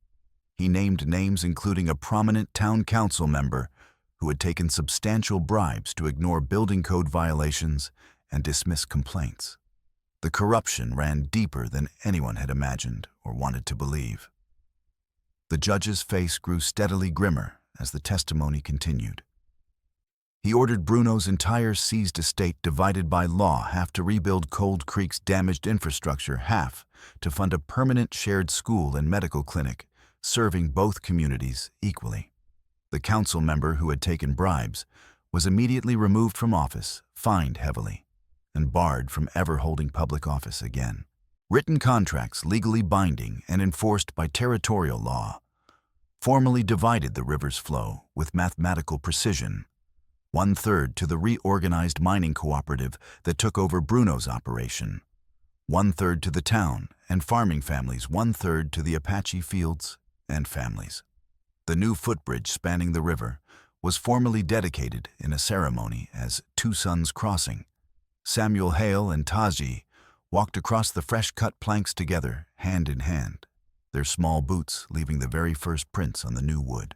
He named names including a prominent town council member who had taken substantial bribes to ignore building code violations and dismiss complaints. The corruption ran deeper than anyone had imagined or wanted to believe. The judge's face grew steadily grimmer as the testimony continued. He ordered Bruno's entire seized estate divided by law, half to rebuild Cold Creek's damaged infrastructure, half to fund a permanent shared school and medical clinic, serving both communities equally. The council member who had taken bribes was immediately removed from office, fined heavily, and barred from ever holding public office again. Written contracts, legally binding and enforced by territorial law, formally divided the river's flow with mathematical precision, 1/3 to the reorganized mining cooperative that took over Bruno's operation, 1/3 to the town and farming families, 1/3 to the Apache fields and families. The new footbridge spanning the river was formally dedicated in a ceremony as Two Sons Crossing. Samuel Hale and Taji walked across the fresh-cut planks together, hand in hand, their small boots leaving the very first prints on the new wood.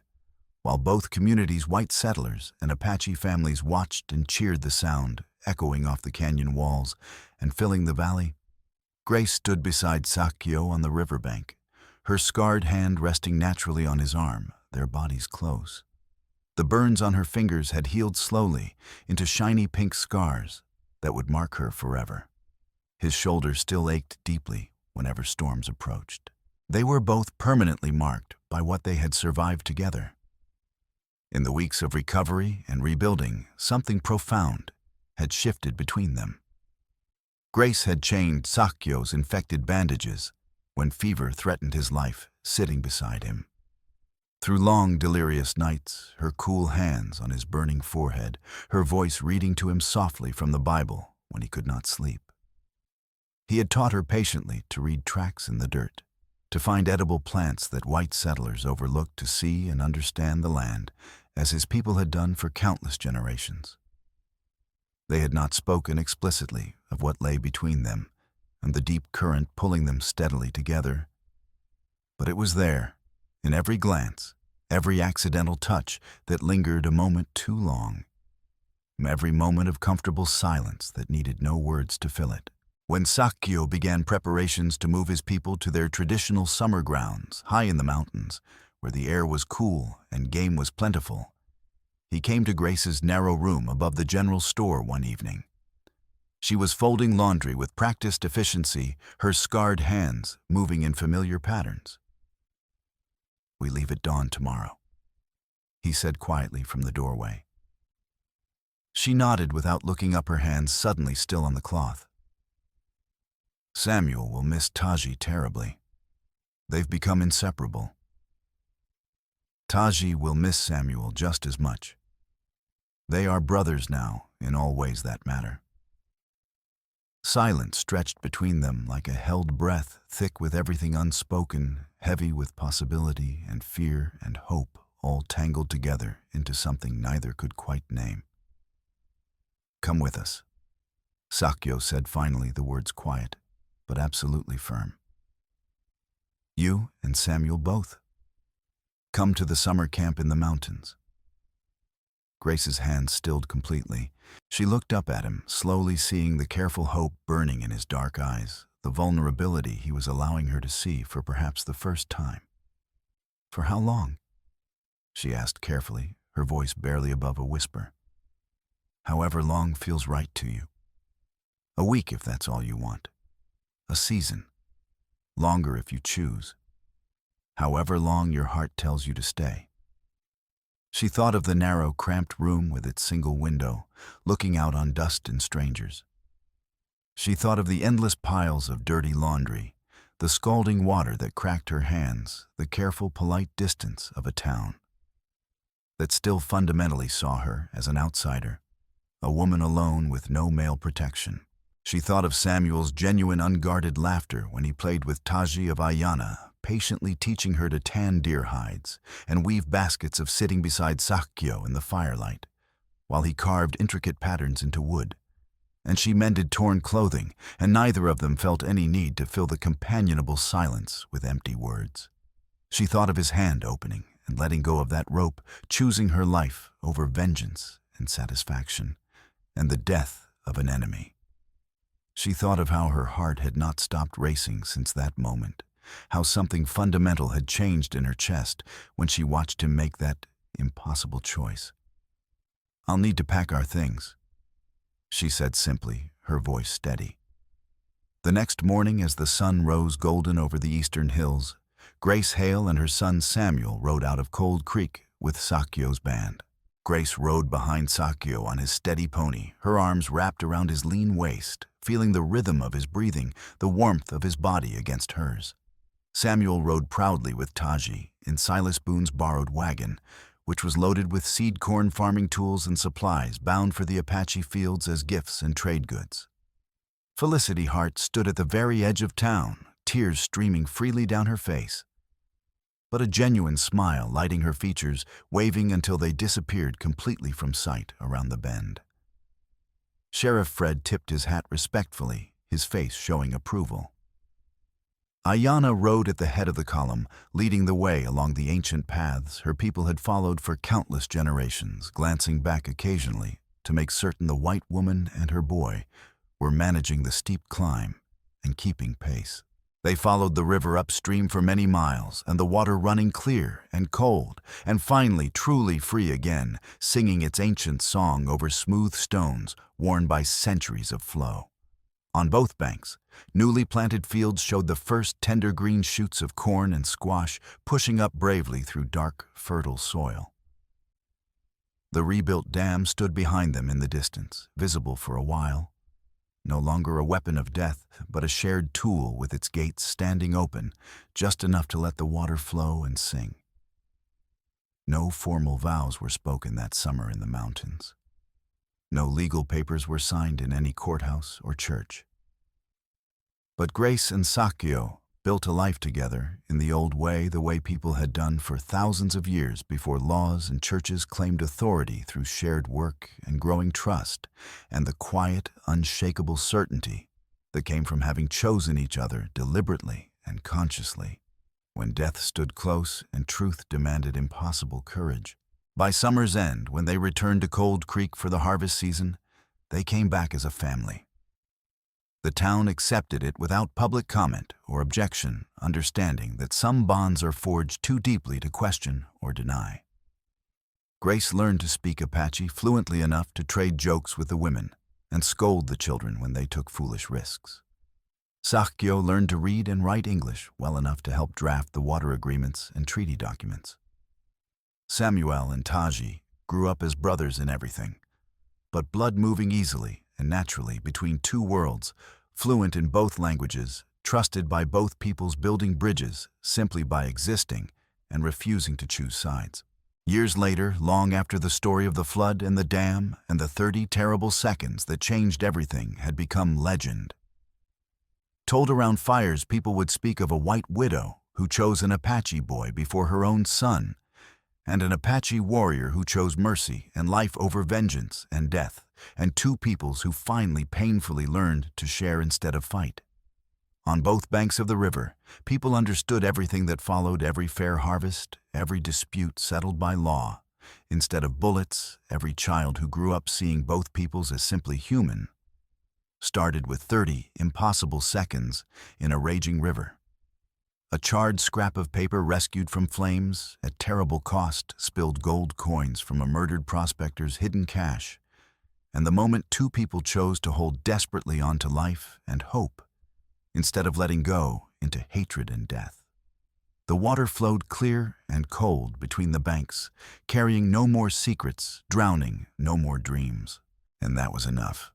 While both communities' white settlers and Apache families watched and cheered, the sound echoing off the canyon walls and filling the valley, Grace stood beside Sakyo on the riverbank, her scarred hand resting naturally on his arm, their bodies close. The burns on her fingers had healed slowly into shiny pink scars that would mark her forever. His shoulder still ached deeply whenever storms approached. They were both permanently marked by what they had survived together. In the weeks of recovery and rebuilding, something profound had shifted between them. Grace had chained Sakyo's infected bandages when fever threatened his life, sitting beside him. Through long, delirious nights, her cool hands on his burning forehead, her voice reading to him softly from the Bible when he could not sleep. He had taught her patiently to read tracks in the dirt, to find edible plants that white settlers overlooked, to see and understand the land as his people had done for countless generations. They had not spoken explicitly of what lay between them and the deep current pulling them steadily together, but it was there, in every glance, every accidental touch that lingered a moment too long, every moment of comfortable silence that needed no words to fill it. When Sakyo began preparations to move his people to their traditional summer grounds, high in the mountains, where the air was cool and game was plentiful, he came to Grace's narrow room above the general store one evening. She was folding laundry with practiced efficiency, her scarred hands moving in familiar patterns. "We leave at dawn tomorrow," he said quietly from the doorway. She nodded without looking up, her hands suddenly still on the cloth. "Samuel will miss Taji terribly. They've become inseparable. Taji will miss Samuel just as much. They are brothers now, in all ways that matter." Silence stretched between them like a held breath, thick with everything unspoken, heavy with possibility and fear and hope, all tangled together into something neither could quite name. "Come with us," Sakyo said finally, the words quiet, but absolutely firm. "You and Samuel both. Come to the summer camp in the mountains." Grace's hands stilled completely. She looked up at him, slowly seeing the careful hope burning in his dark eyes, the vulnerability he was allowing her to see for perhaps the first time. "For how long?" she asked carefully, her voice barely above a whisper. "However long feels right to you. A week if that's all you want. A season. Longer if you choose. However long your heart tells you to stay." She thought of the narrow, cramped room with its single window, looking out on dust and strangers. She thought of the endless piles of dirty laundry, the scalding water that cracked her hands, the careful, polite distance of a town that still fundamentally saw her as an outsider, a woman alone with no male protection. She thought of Samuel's genuine, unguarded laughter when he played with Taji of Ayana, patiently teaching her to tan deer hides and weave baskets of sitting beside Sakyo in the firelight, while he carved intricate patterns into wood. And she mended torn clothing, and neither of them felt any need to fill the companionable silence with empty words. She thought of his hand opening and letting go of that rope, choosing her life over vengeance and satisfaction, and the death of an enemy. She thought of how her heart had not stopped racing since that moment, how something fundamental had changed in her chest when she watched him make that impossible choice. "I'll need to pack our things," she said simply, her voice steady. The next morning, as the sun rose golden over the eastern hills, Grace Hale and her son Samuel rode out of Cold Creek with Sakyo's band. Grace rode behind Sakyo on his steady pony, her arms wrapped around his lean waist, feeling the rhythm of his breathing, the warmth of his body against hers. Samuel rode proudly with Taji in Silas Boone's borrowed wagon, which was loaded with seed corn farming tools and supplies bound for the Apache fields as gifts and trade goods. Felicity Hart stood at the very edge of town, tears streaming freely down her face, but a genuine smile lighting her features, waving until they disappeared completely from sight around the bend. Sheriff Fred tipped his hat respectfully, his face showing approval. Ayana rode at the head of the column, leading the way along the ancient paths her people had followed for countless generations, glancing back occasionally to make certain the white woman and her boy were managing the steep climb and keeping pace. They followed the river upstream for many miles, and the water running clear and cold, and finally truly free again, singing its ancient song over smooth stones worn by centuries of flow. On both banks, newly planted fields showed the first tender green shoots of corn and squash pushing up bravely through dark, fertile soil. The rebuilt dam stood behind them in the distance, visible for a while, no longer a weapon of death, but a shared tool with its gates standing open, just enough to let the water flow and sing. No formal vows were spoken that summer in the mountains. No legal papers were signed in any courthouse or church. But Grace and Sakyo built a life together in the old way, the way people had done for thousands of years before laws and churches claimed authority, through shared work and growing trust, and the quiet, unshakable certainty that came from having chosen each other deliberately and consciously, when death stood close and truth demanded impossible courage. By summer's end, when they returned to Cold Creek for the harvest season, they came back as a family. The town accepted it without public comment or objection, understanding that some bonds are forged too deeply to question or deny. Grace learned to speak Apache fluently enough to trade jokes with the women and scold the children when they took foolish risks. Sakyo learned to read and write English well enough to help draft the water agreements and treaty documents. Samuel and Taji grew up as brothers in everything, but blood moving easily and naturally between two worlds, fluent in both languages, trusted by both peoples, building bridges simply by existing and refusing to choose sides. Years later, long after the story of the flood and the dam and the 30 terrible seconds that changed everything had become legend. Told around fires, people would speak of a white widow who chose an Apache boy before her own son, and an Apache warrior who chose mercy and life over vengeance and death, and two peoples who finally painfully learned to share instead of fight. On both banks of the river, people understood everything that followed, every fair harvest, every dispute settled by law. Instead of bullets, every child who grew up seeing both peoples as simply human started with 30 impossible seconds in a raging river. A charred scrap of paper rescued from flames, at terrible cost, spilled gold coins from a murdered prospector's hidden cache, and the moment two people chose to hold desperately on to life and hope, instead of letting go into hatred and death. The water flowed clear and cold between the banks, carrying no more secrets, drowning no more dreams. And that was enough.